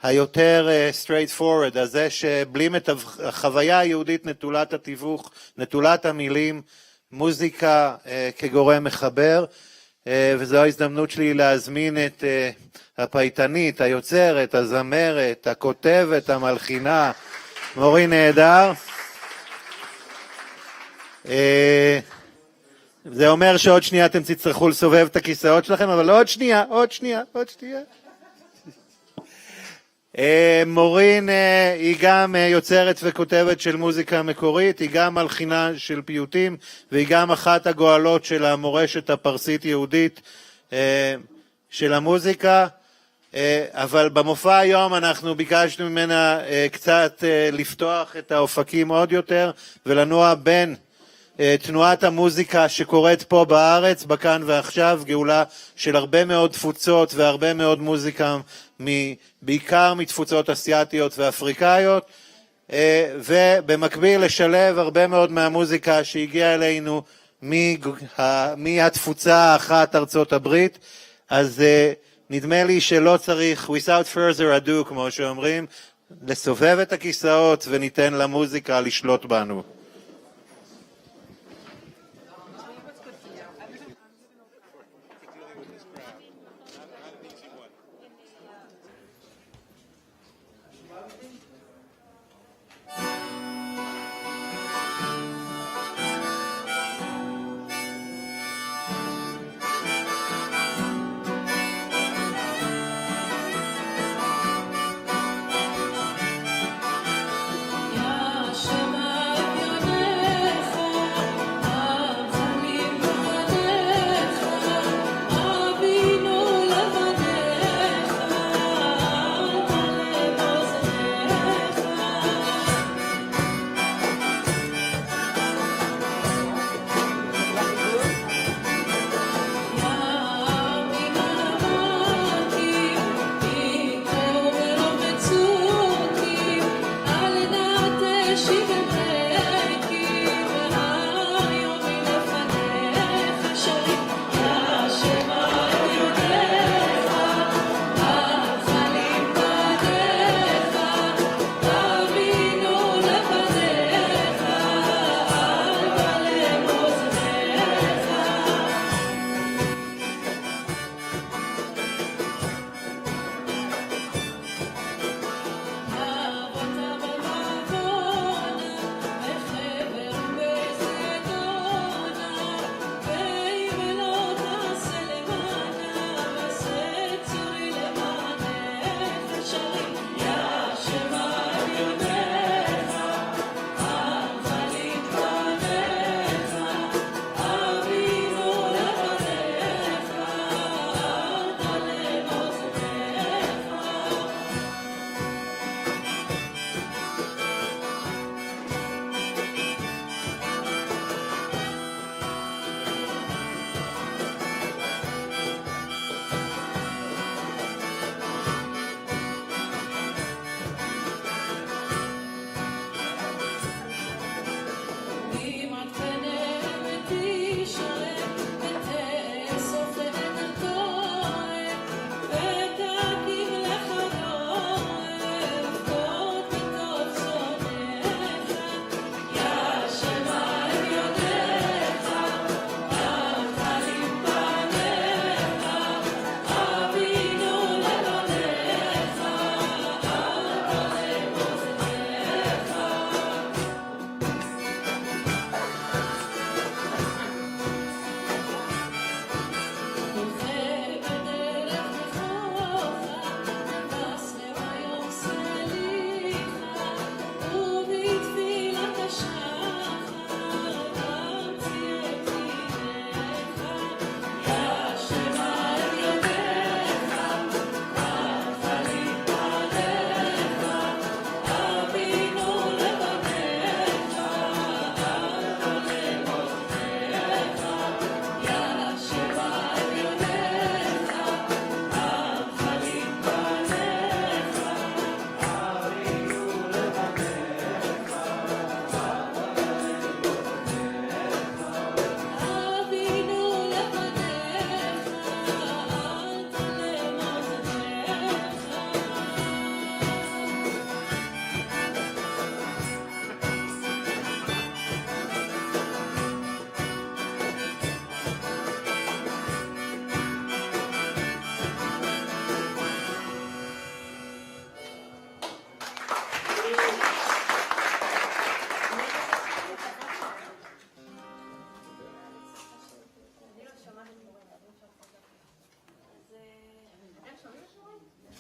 היותר straight forward, הזה שבלים את החוויה היהודית נטולת התיווך, נטולת המילים, מוזיקה כגורם מחבר, וזו ההזדמנות שלי להזמין את הפייטנית, היוצרת, הזמרת, הכותבת, המלחינה, מורין נהדר. זה אומר שעוד שנייה אתם תצטרכו לסובב את הכיסאות שלכם, אבל עוד שנייה. מורין היא גם יוצרת וכותבת של מוזיקה מקורית, היא גם מלחינה של פיוטים, והיא גם אחת הגואלות של המורשת הפרסית יהודית של המוזיקה, אבל במופע היום אנחנו ביקשנו ממנה קצת לפתוח את האופקים עוד יותר, ולנוע בין תנועת המוזיקה שקורית פה בארץ, בכאן ועכשיו, גאולה של הרבה מאוד תפוצות והרבה מאוד מוזיקה, בעיקר מתפוצות אסיאטיות ואפריקאיות, ובמקביל לשלב הרבה מאוד מהמוזיקה שהגיעה אלינו מהתפוצה האחת ארצות הברית. אז נדמה לי שלא צריך, without further ado, כמו שאומרים, לסובב את הכיסאות וניתן למוזיקה לשלוט בנו. Shema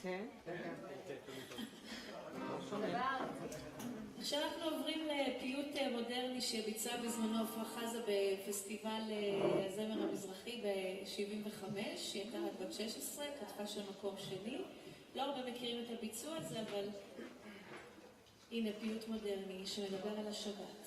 כן. עכשיו אנחנו עוברים לפיוט מודרני שביצעה בזמנו עפרה חזה בפסטיבל הזמר המזרחי ב-75, היא הייתה רק בת 16, כתבה של מקום שני. לא הרבה מכירים את הביצוע הזה, אבל הנה פיוט מודרני שמדבר על השבת.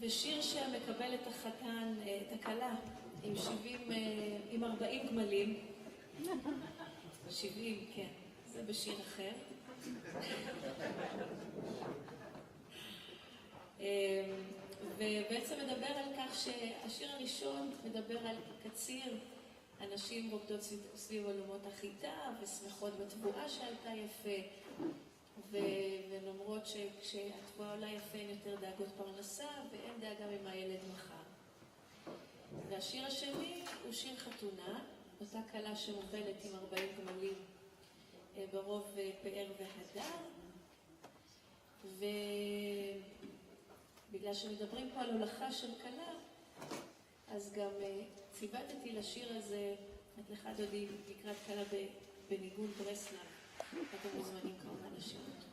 ושיר שמקבל את החתן, את הכלה, עם 40 גמלים. 70, כן, זה בשיר אחר. ובעצם מדבר על כך שהשיר הראשון מדבר על קציר, אנשים רוקדות סביב עולמות החיטה ושמחות בתבואה שעלתה יפה, והן אומרות שכשהתבואה עולה יפה אין יותר דאגות פרנסה ואין דאגה ממה ילד מחר. והשיר השני הוא שיר חתונה, אותה כלה שמובלת עם 40 גמלים ברוב פאר והדר, ובגלל שמדברים פה על הולכה של כלה, אז גם ציוותתי לשיר הזה, את לך דודי לקראת כלה בניגון ברסלב. אתם מוזמנים כמובן לשיר אותו.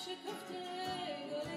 שכפתי גולה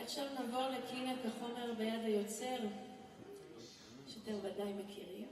עכשיו נעבור לקלינק החומר ביד היוצר, שאתם ודאי מכירים.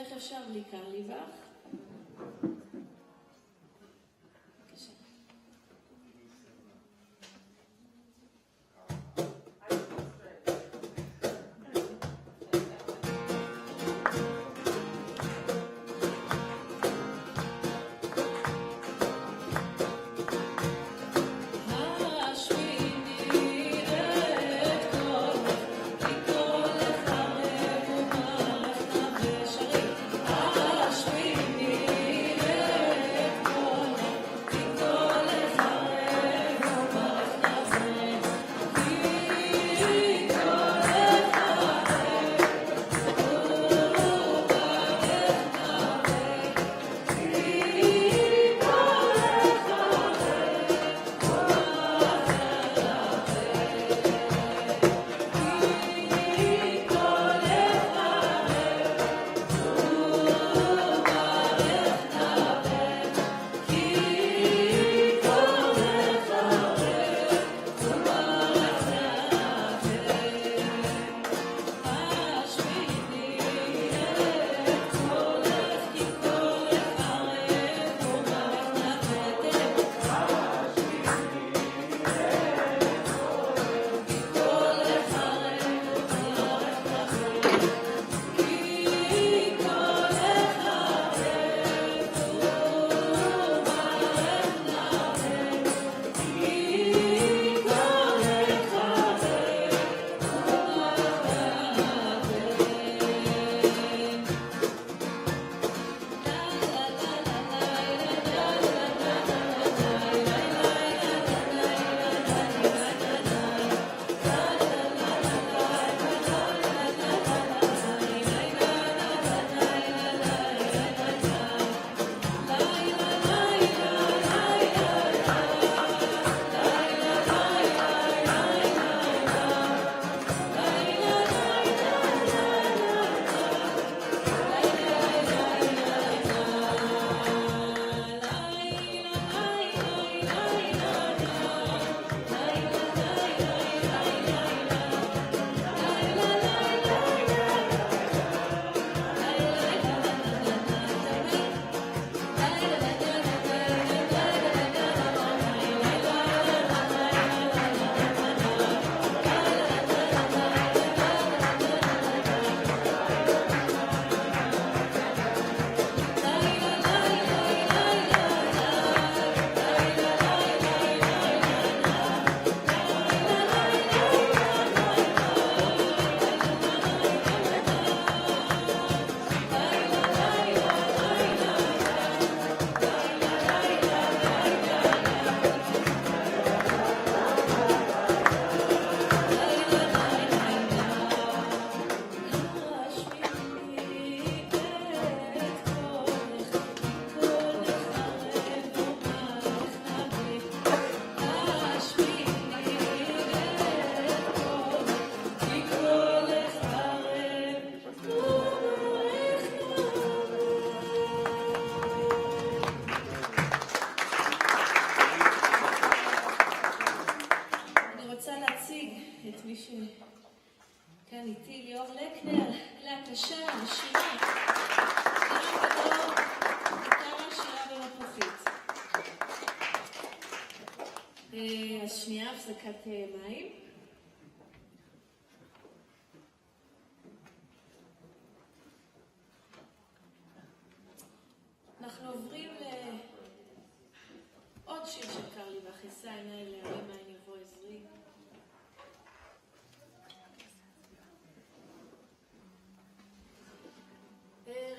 איך אפשר בלי קרלי בך? בבקשה. Sweet. בבקשה, השירה. השירה במפוחית. אז שנייה, הפסקת מים. אנחנו עוברים לעוד שיר שקר לי באחיסה, עיניי להרים מעין יבוא עזרי.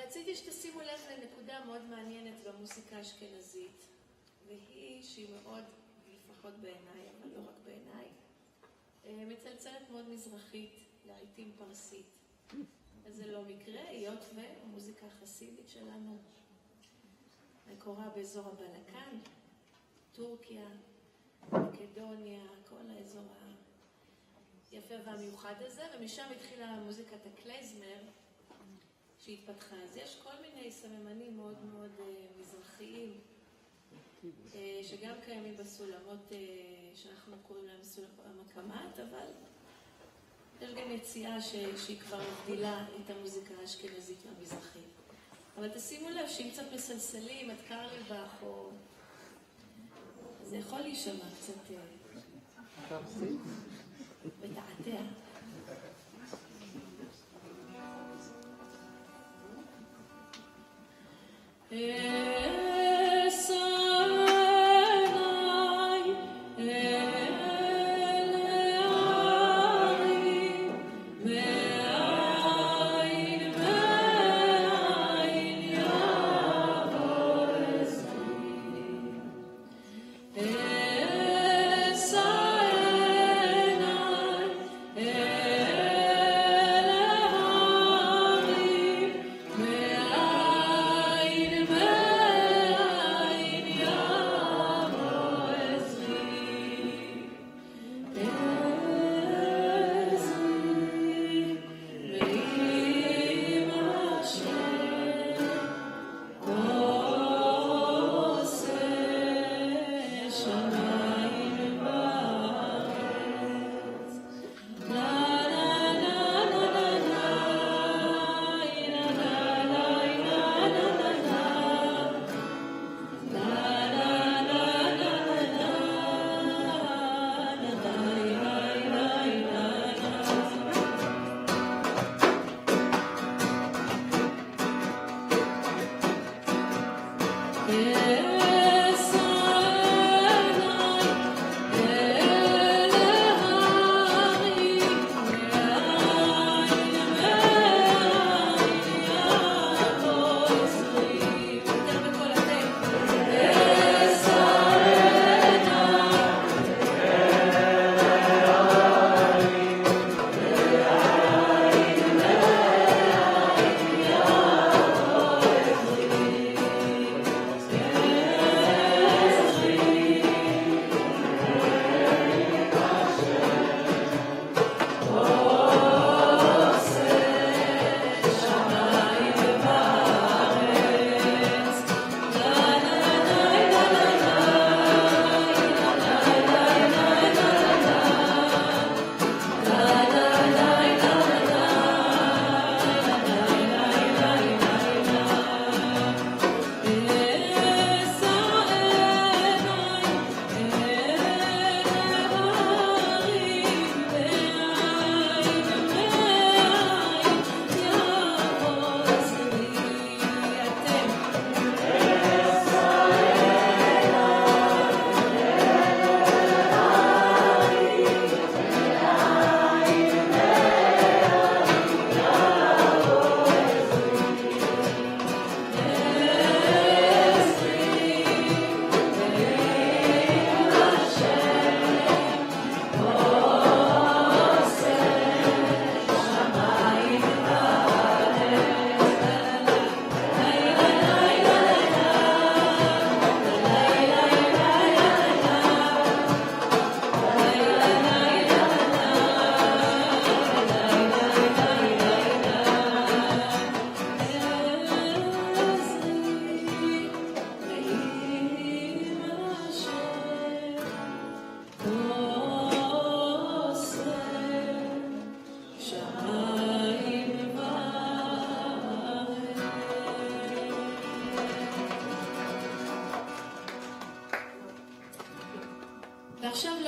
רציתי שתשימו לב לנקודה מאוד מעניינת במוסיקה האשכנזית, והיא שהיא מאוד, לפחות בעיניי, אבל לא רק בעיניי, מצלצלת מאוד מזרחית, לעיתים פרסית. אז זה לא מקרה, היות והמוזיקה החסידית שלנו מקורה באזור הבלקן, טורקיה, מקדוניה, כל האזור היפה והמיוחד הזה, ומשם התחילה מוזיקת הקלייזמר שהתפתחה. אז יש כל מיני סממנים מאוד מאוד מזרחיים שגם קיימים בסולמות שאנחנו קוראים להם סולם המקמת, אבל יש גם יציאה שהיא כבר מבדילה את המוזיקה האשכנזית והמזרחית. אבל תשימו לב שאם קצת מסלסלים, את קרליבך או... זה יכול להישמע קצת... בתעתע. Amen.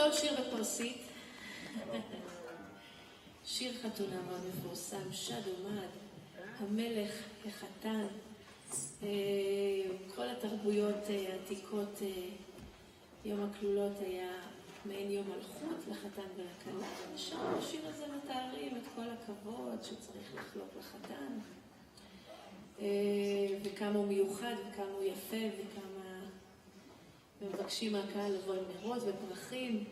עוד שיר בפרסית. שיר חתונה מאוד מפורסם, שד ומד, המלך, החתן, כל התרבויות העתיקות, יום הכלולות היה מעין יום מלכות לחתן ולכלה, ושם השיר הזה מתארים את כל הכבוד שצריך לחלוק לחתן, וכמה הוא מיוחד וכמה הוא יפה וכמה מבקשים מהקהל לבוא עם נרות ופרחים.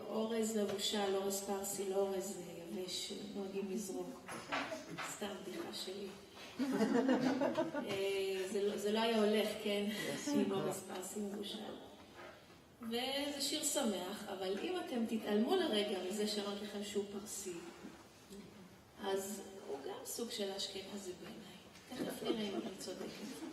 אורז מבושל, אורז פרסי, לא אורז יבש, נוהגים לזרוק. סתם בדיחה שלי. זה לא היה הולך, כן? עם אורז פרסי מבושל. וזה שיר שמח, אבל אם אתם תתעלמו לרגע מזה שאמרתי לכם שהוא פרסי, אז הוא גם סוג של אשכנזי בעיניי. תכף נראה אם אני צודקת.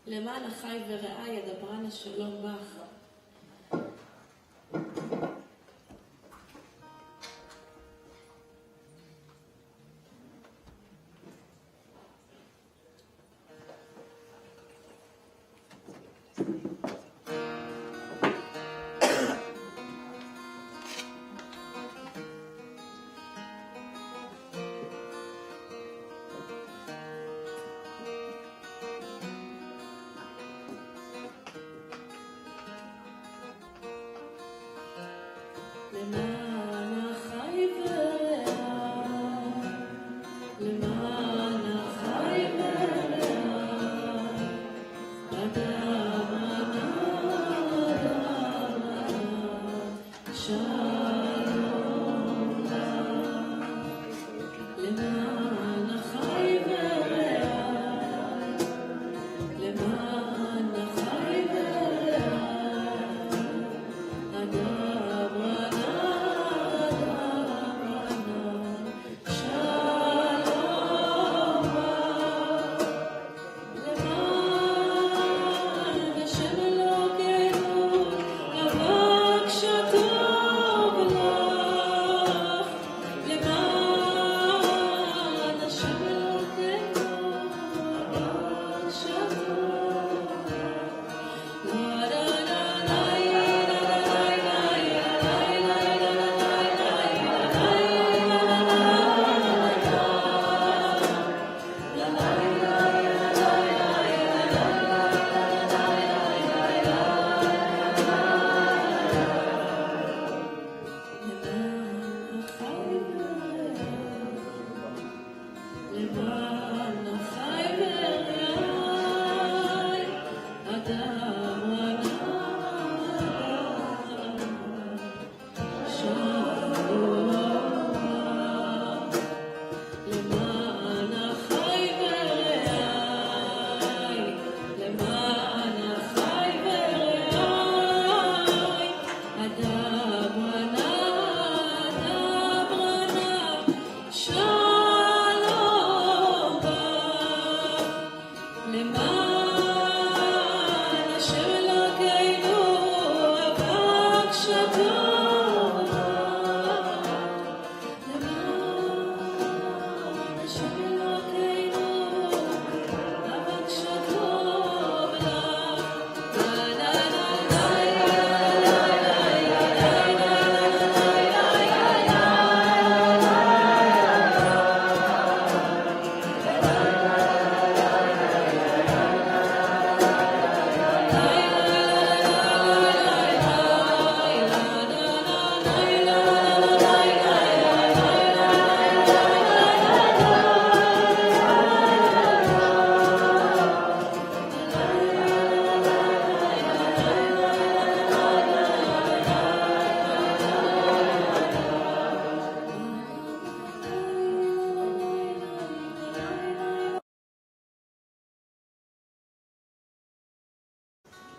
למען החי ורעי ידברן השלום בך.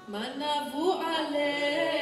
מה נבוא עליה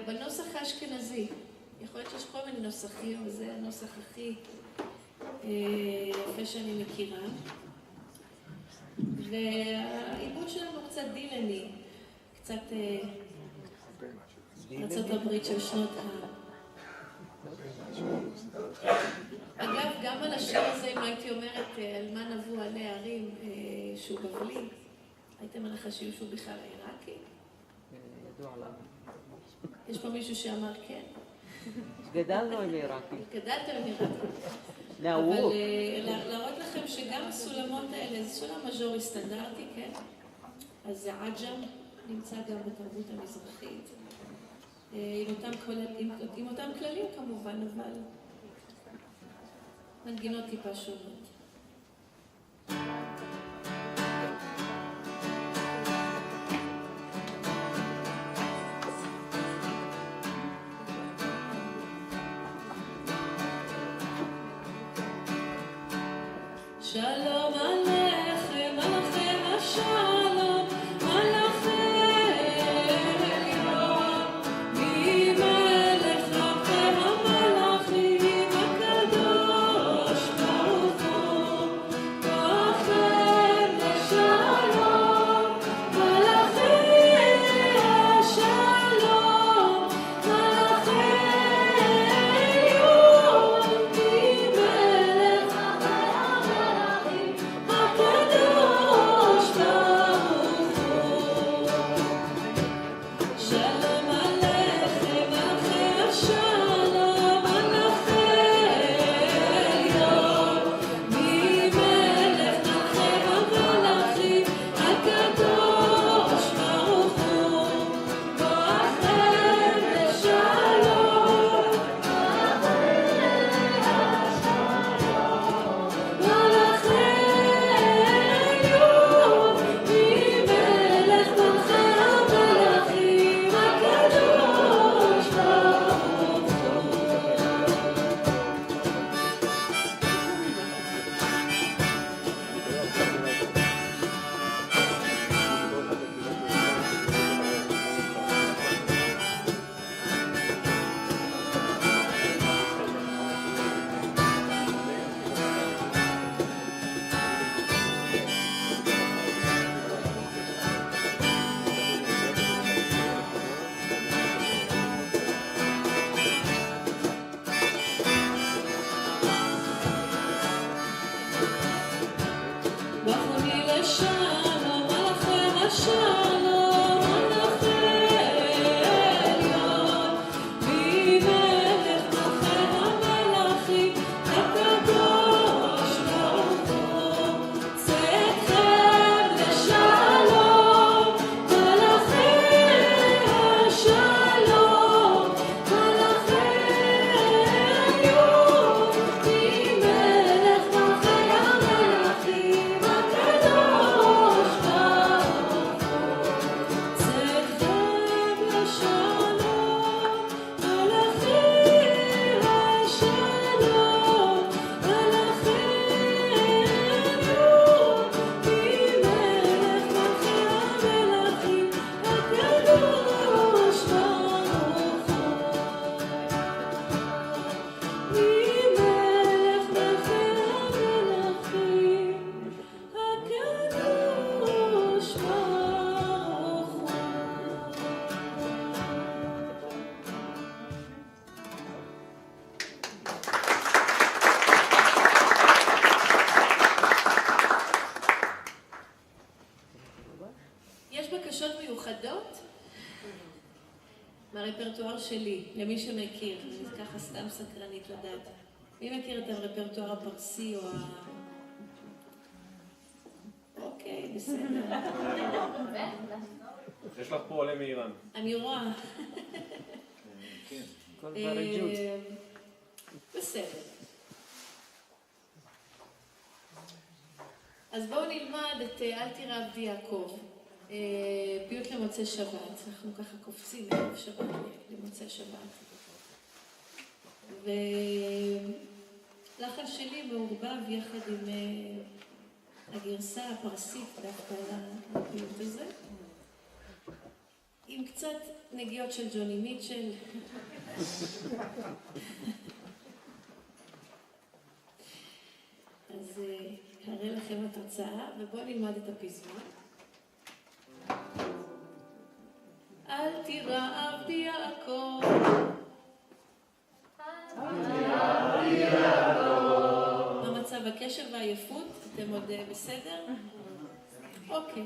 בנוסח האשכנזי, יכול להיות שיש כל מיני נוסחים, וזה הנוסח הכי יפה שאני מכירה. והעיבוד שלנו קצת דילני, קצת ארצות הברית של שנות אגב, גם על השיר הזה, אם הייתי אומרת על מה נבוא עלי הערים שהוא בבלי, הייתם מנחשים שהוא בכלל עיראקי? ידוע לנו. יש פה מישהו שאמר כן. גדלנו עם עיראקים. גדלתם עם עיראקים. נערות. אבל להראות לכם שגם הסולמות האלה, זה סולם מז'ורי סטנדרטי, כן? אז זה עג'ם, נמצא גם בתרבות המזרחית. עם אותם כללים כמובן, אבל מנגינות טיפה שונות. שלום עליכם, מלאכי השלום, מלאכי עליון, מהרפרטואר שלי, למי שמכיר, אני ככה סתם סקרנית לדעת. מי מכיר את הרפרטואר הפרסי או אוקיי, בסדר. יש לך פה עולה מאיראן. אני רואה. כל ברג'ות. בסדר. אז בואו נלמד את אל תירא עבדי יעקב. פיוט למוצאי שבת. אנחנו ככה קופצים מערב שבת למוצאי שבת. ולחן שלי מעורבב יחד עם הגרסה הפרסית דווקא לפיוט הזה. עם קצת נגיעות של ג'וני מיטשל. אז הרי לכם התוצאה, ובואו נלמד את הפזמון. אל תירא עבדי יעקב. מה מצב הקשב והעייפות? אתם עוד בסדר? אוקיי.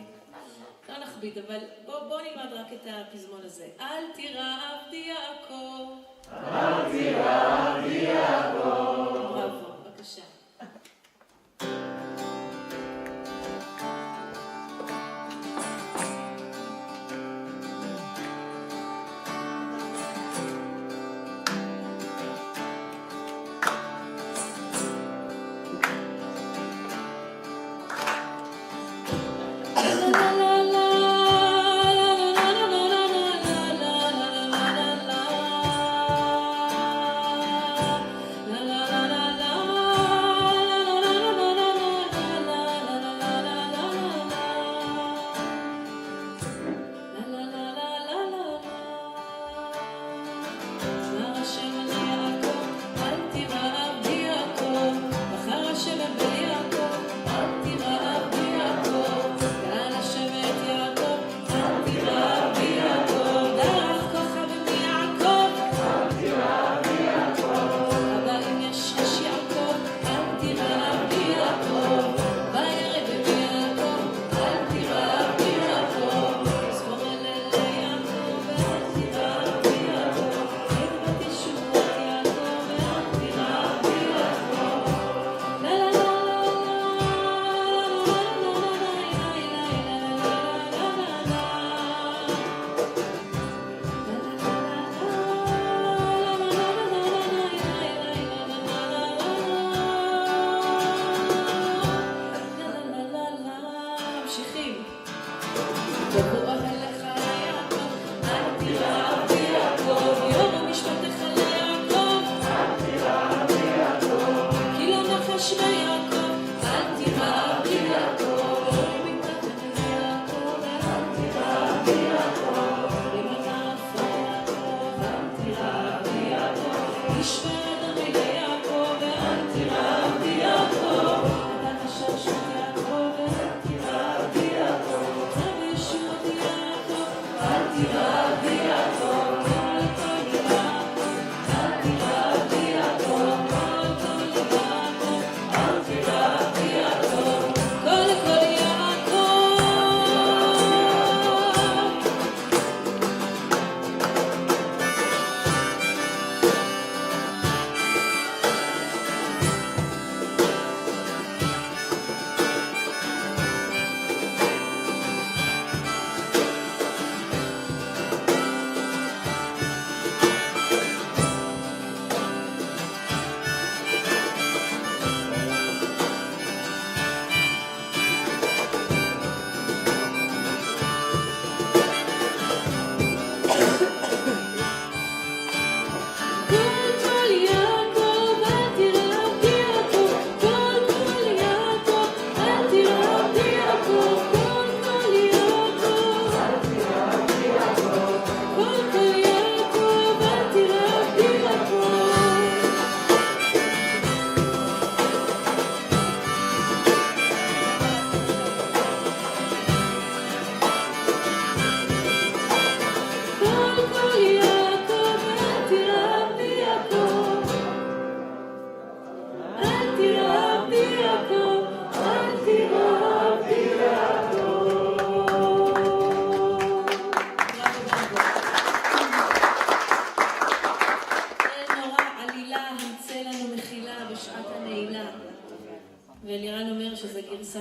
לא נכביד, אבל בואו נלמד רק את הפזמון הזה. אל תירא עבדי יעקב. אל תירא עבדי יעקב. בראבו, בבקשה. Yizhar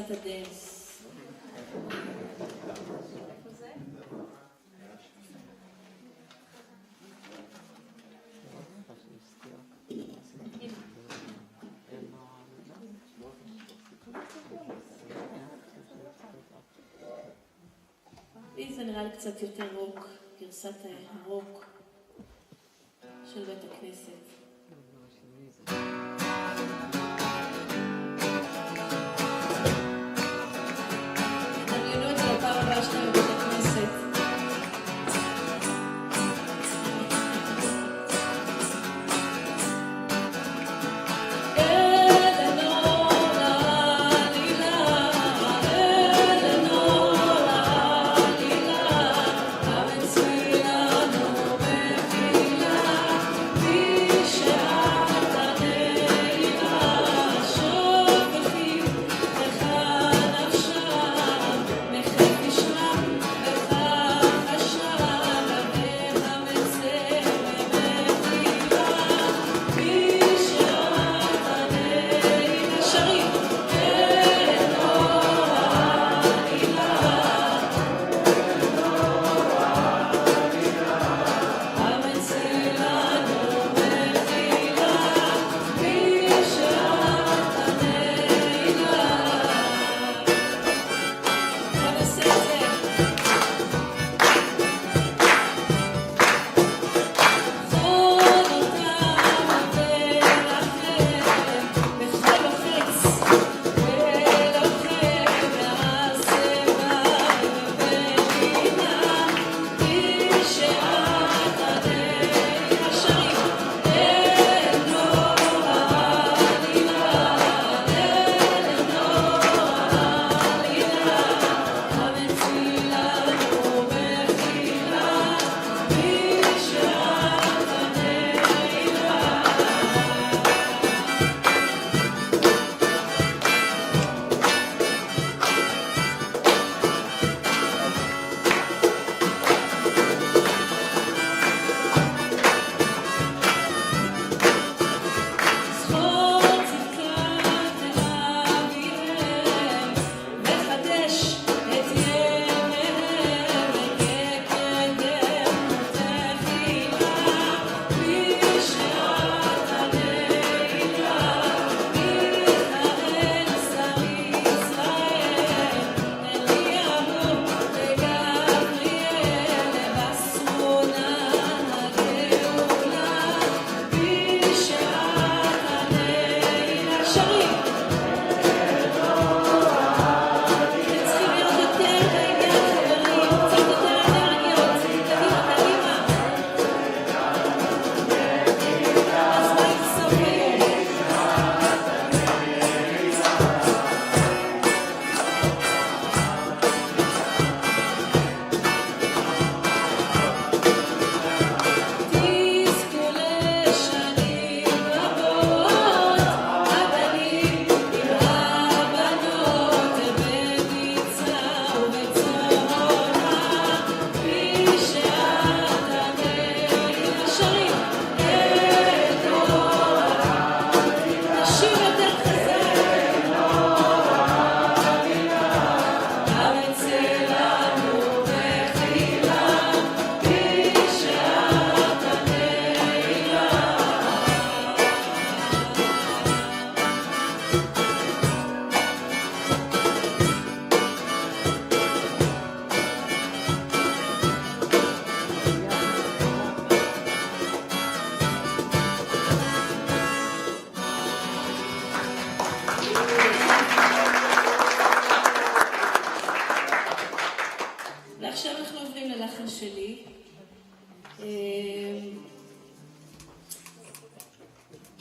גרסת הדנס. לי זה נראה לי קצת יותר רוק, גרסת הרוק של בית הכנסת. דמיינו את זה לפעם הבאה שלנו בבית הכנסת.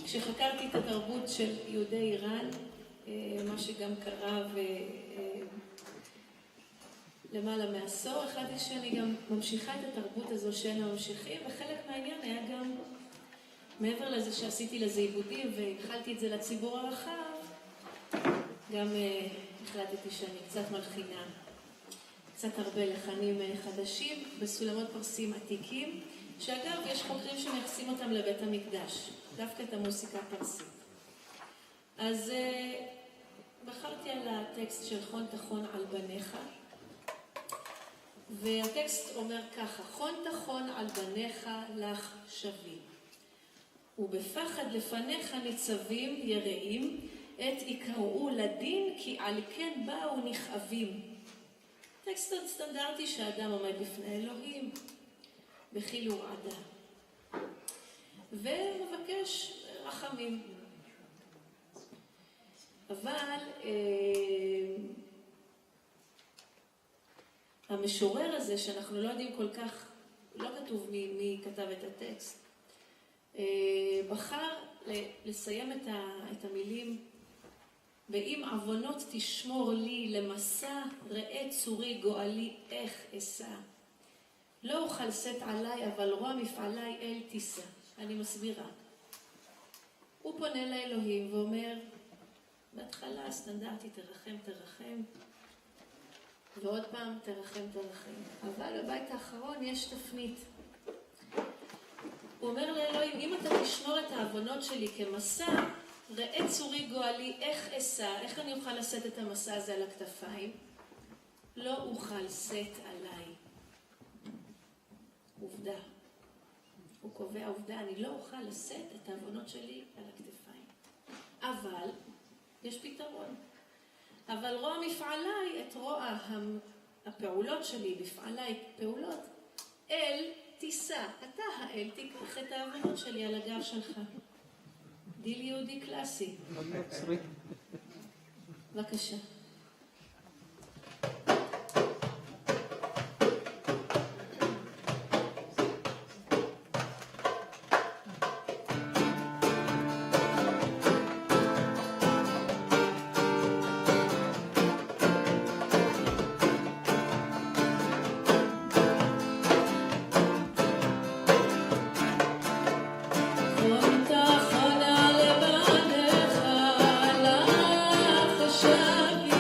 כשחקרתי את התרבות של יהודי איראן, מה שגם קרה למעלה מעשור, החלטתי שאני גם ממשיכה את התרבות הזו של הממשיכים, וחלק מהעניין היה גם, מעבר לזה שעשיתי לזה עיבודים והתחלתי את זה לציבור הרחב, גם החלטתי שאני קצת מלחינה, קצת הרבה לחנים חדשים בסולמות פרסים עתיקים, שאגב יש חוקרים שמייחסים אותם לבית המקדש, דווקא את המוסיקה הפרסית. אז בחרתי על הטקסט של חון תחון על בניך, והטקסט אומר ככה: חון תחון על בניך לך שווים, ובפחד לפניך ניצבים יראים, את יקראו לדין כי על כן באו נכאבים. טקסט סטנדרטי שאדם עומד בפני אלוהים בחילו עדה ומבקש רחמים. אבל המשורר הזה, שאנחנו לא יודעים כל כך, לא כתוב מי כתב את הטקסט, בחר לסיים את המילים: ואם עוונות תשמור לי למסע, ראה צורי גואלי איך אשא. לא אוכל לשאת עליי, אבל רוע מפעלי אל תישא. אני מסבירה. הוא פונה לאלוהים ואומר, בהתחלה הסטנדרטי תרחם תרחם, ועוד פעם תרחם תרחם. אבל בבית האחרון יש תפנית. הוא אומר לאלוהים, אם אתה תשמור את העוונות שלי כמסע, ראה צורי גואלי איך אשא, איך אני אוכל לשאת את המסע הזה על הכתפיים? לא אוכל לשאת עליי. עובדה. הוא קובע עובדה, אני לא אוכל לשאת את העוונות שלי על הכתפיים. אבל יש פתרון. אבל רוע מפעליי, את רוע הפעולות שלי, בפעליי פעולות, אל תישא. אתה האל תיקח את העוונות שלי על הגב שלך. דיל יהודי קלאסי. בבקשה. חון תחון על בניך לך שווים,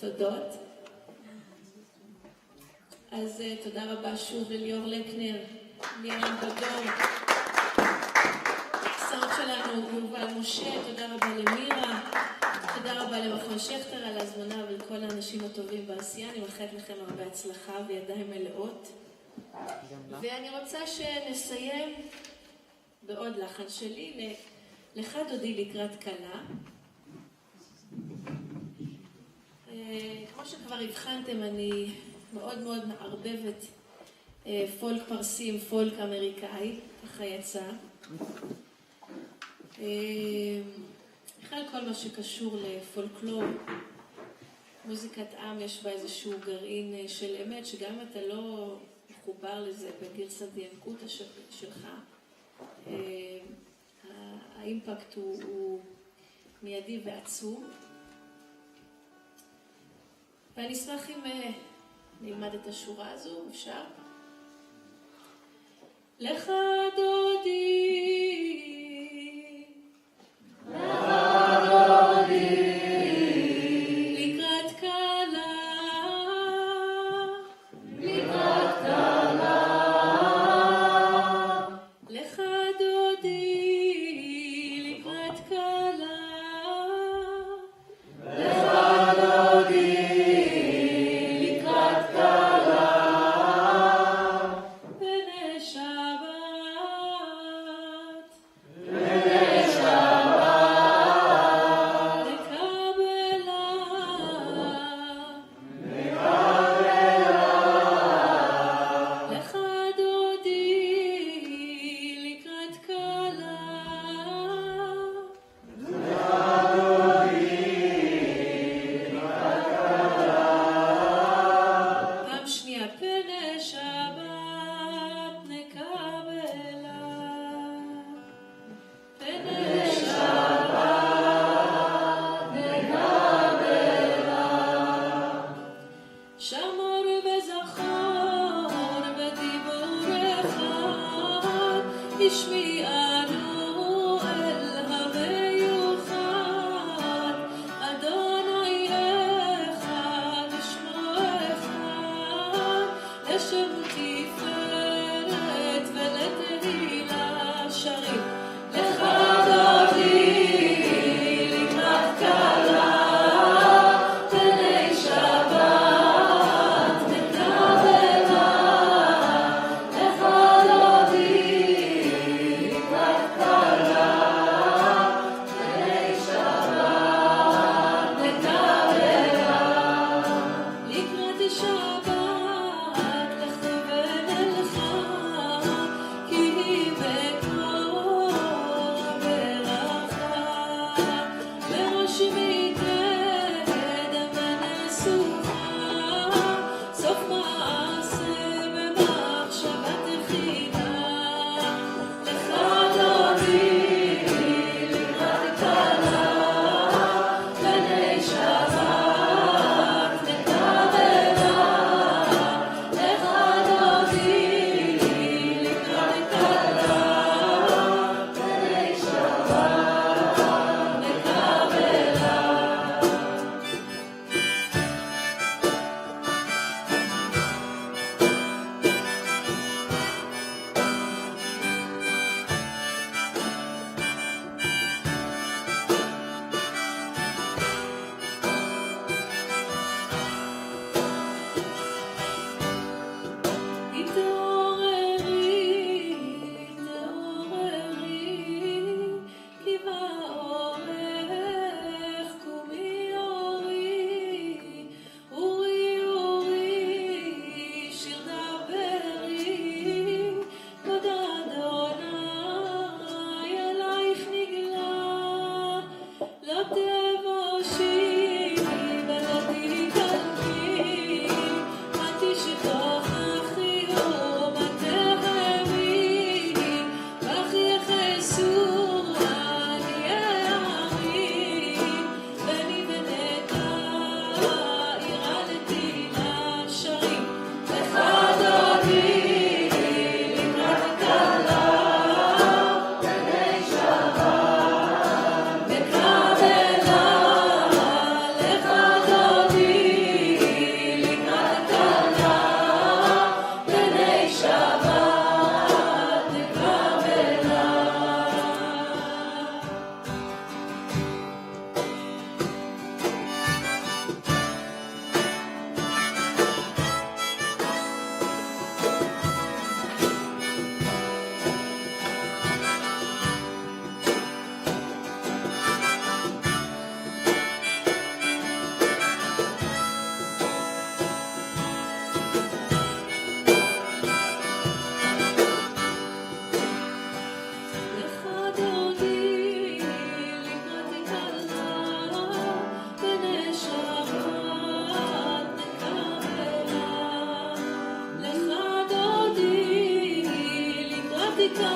תודות. אז תודה רבה שוב לליאור לקנר, מרים בדור, סאונד שלנו יובל משה, תודה רבה למירה, תודה רבה למכון שכטר על ההזמנה ולכל האנשים הטובים בעשייה. אני מאחלת לכם הרבה הצלחה וידיים מלאות. ואני רוצה שנסיים בעוד לחן שלי, לך דודי לקראת קלה. כמו שכבר הבחנתם, אני מאוד מאוד מערבבת פולק פרסי עם פולק אמריקאי, ככה יצא. בכלל כל מה שקשור לפולקלור, מוזיקת עם, יש בה איזשהו גרעין של אמת, שגם אם אתה לא מחובר לזה בגרסת ינקותא שלך, האימפקט הוא מיידי ועצום. ואני אשמח אם נלמד את השורה הזו, אפשר? לך דודי, לך דודי, לקראת קלה, לקראת קלה, לך דודי, לקראת קלה, לך דודי,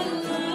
Yizhar.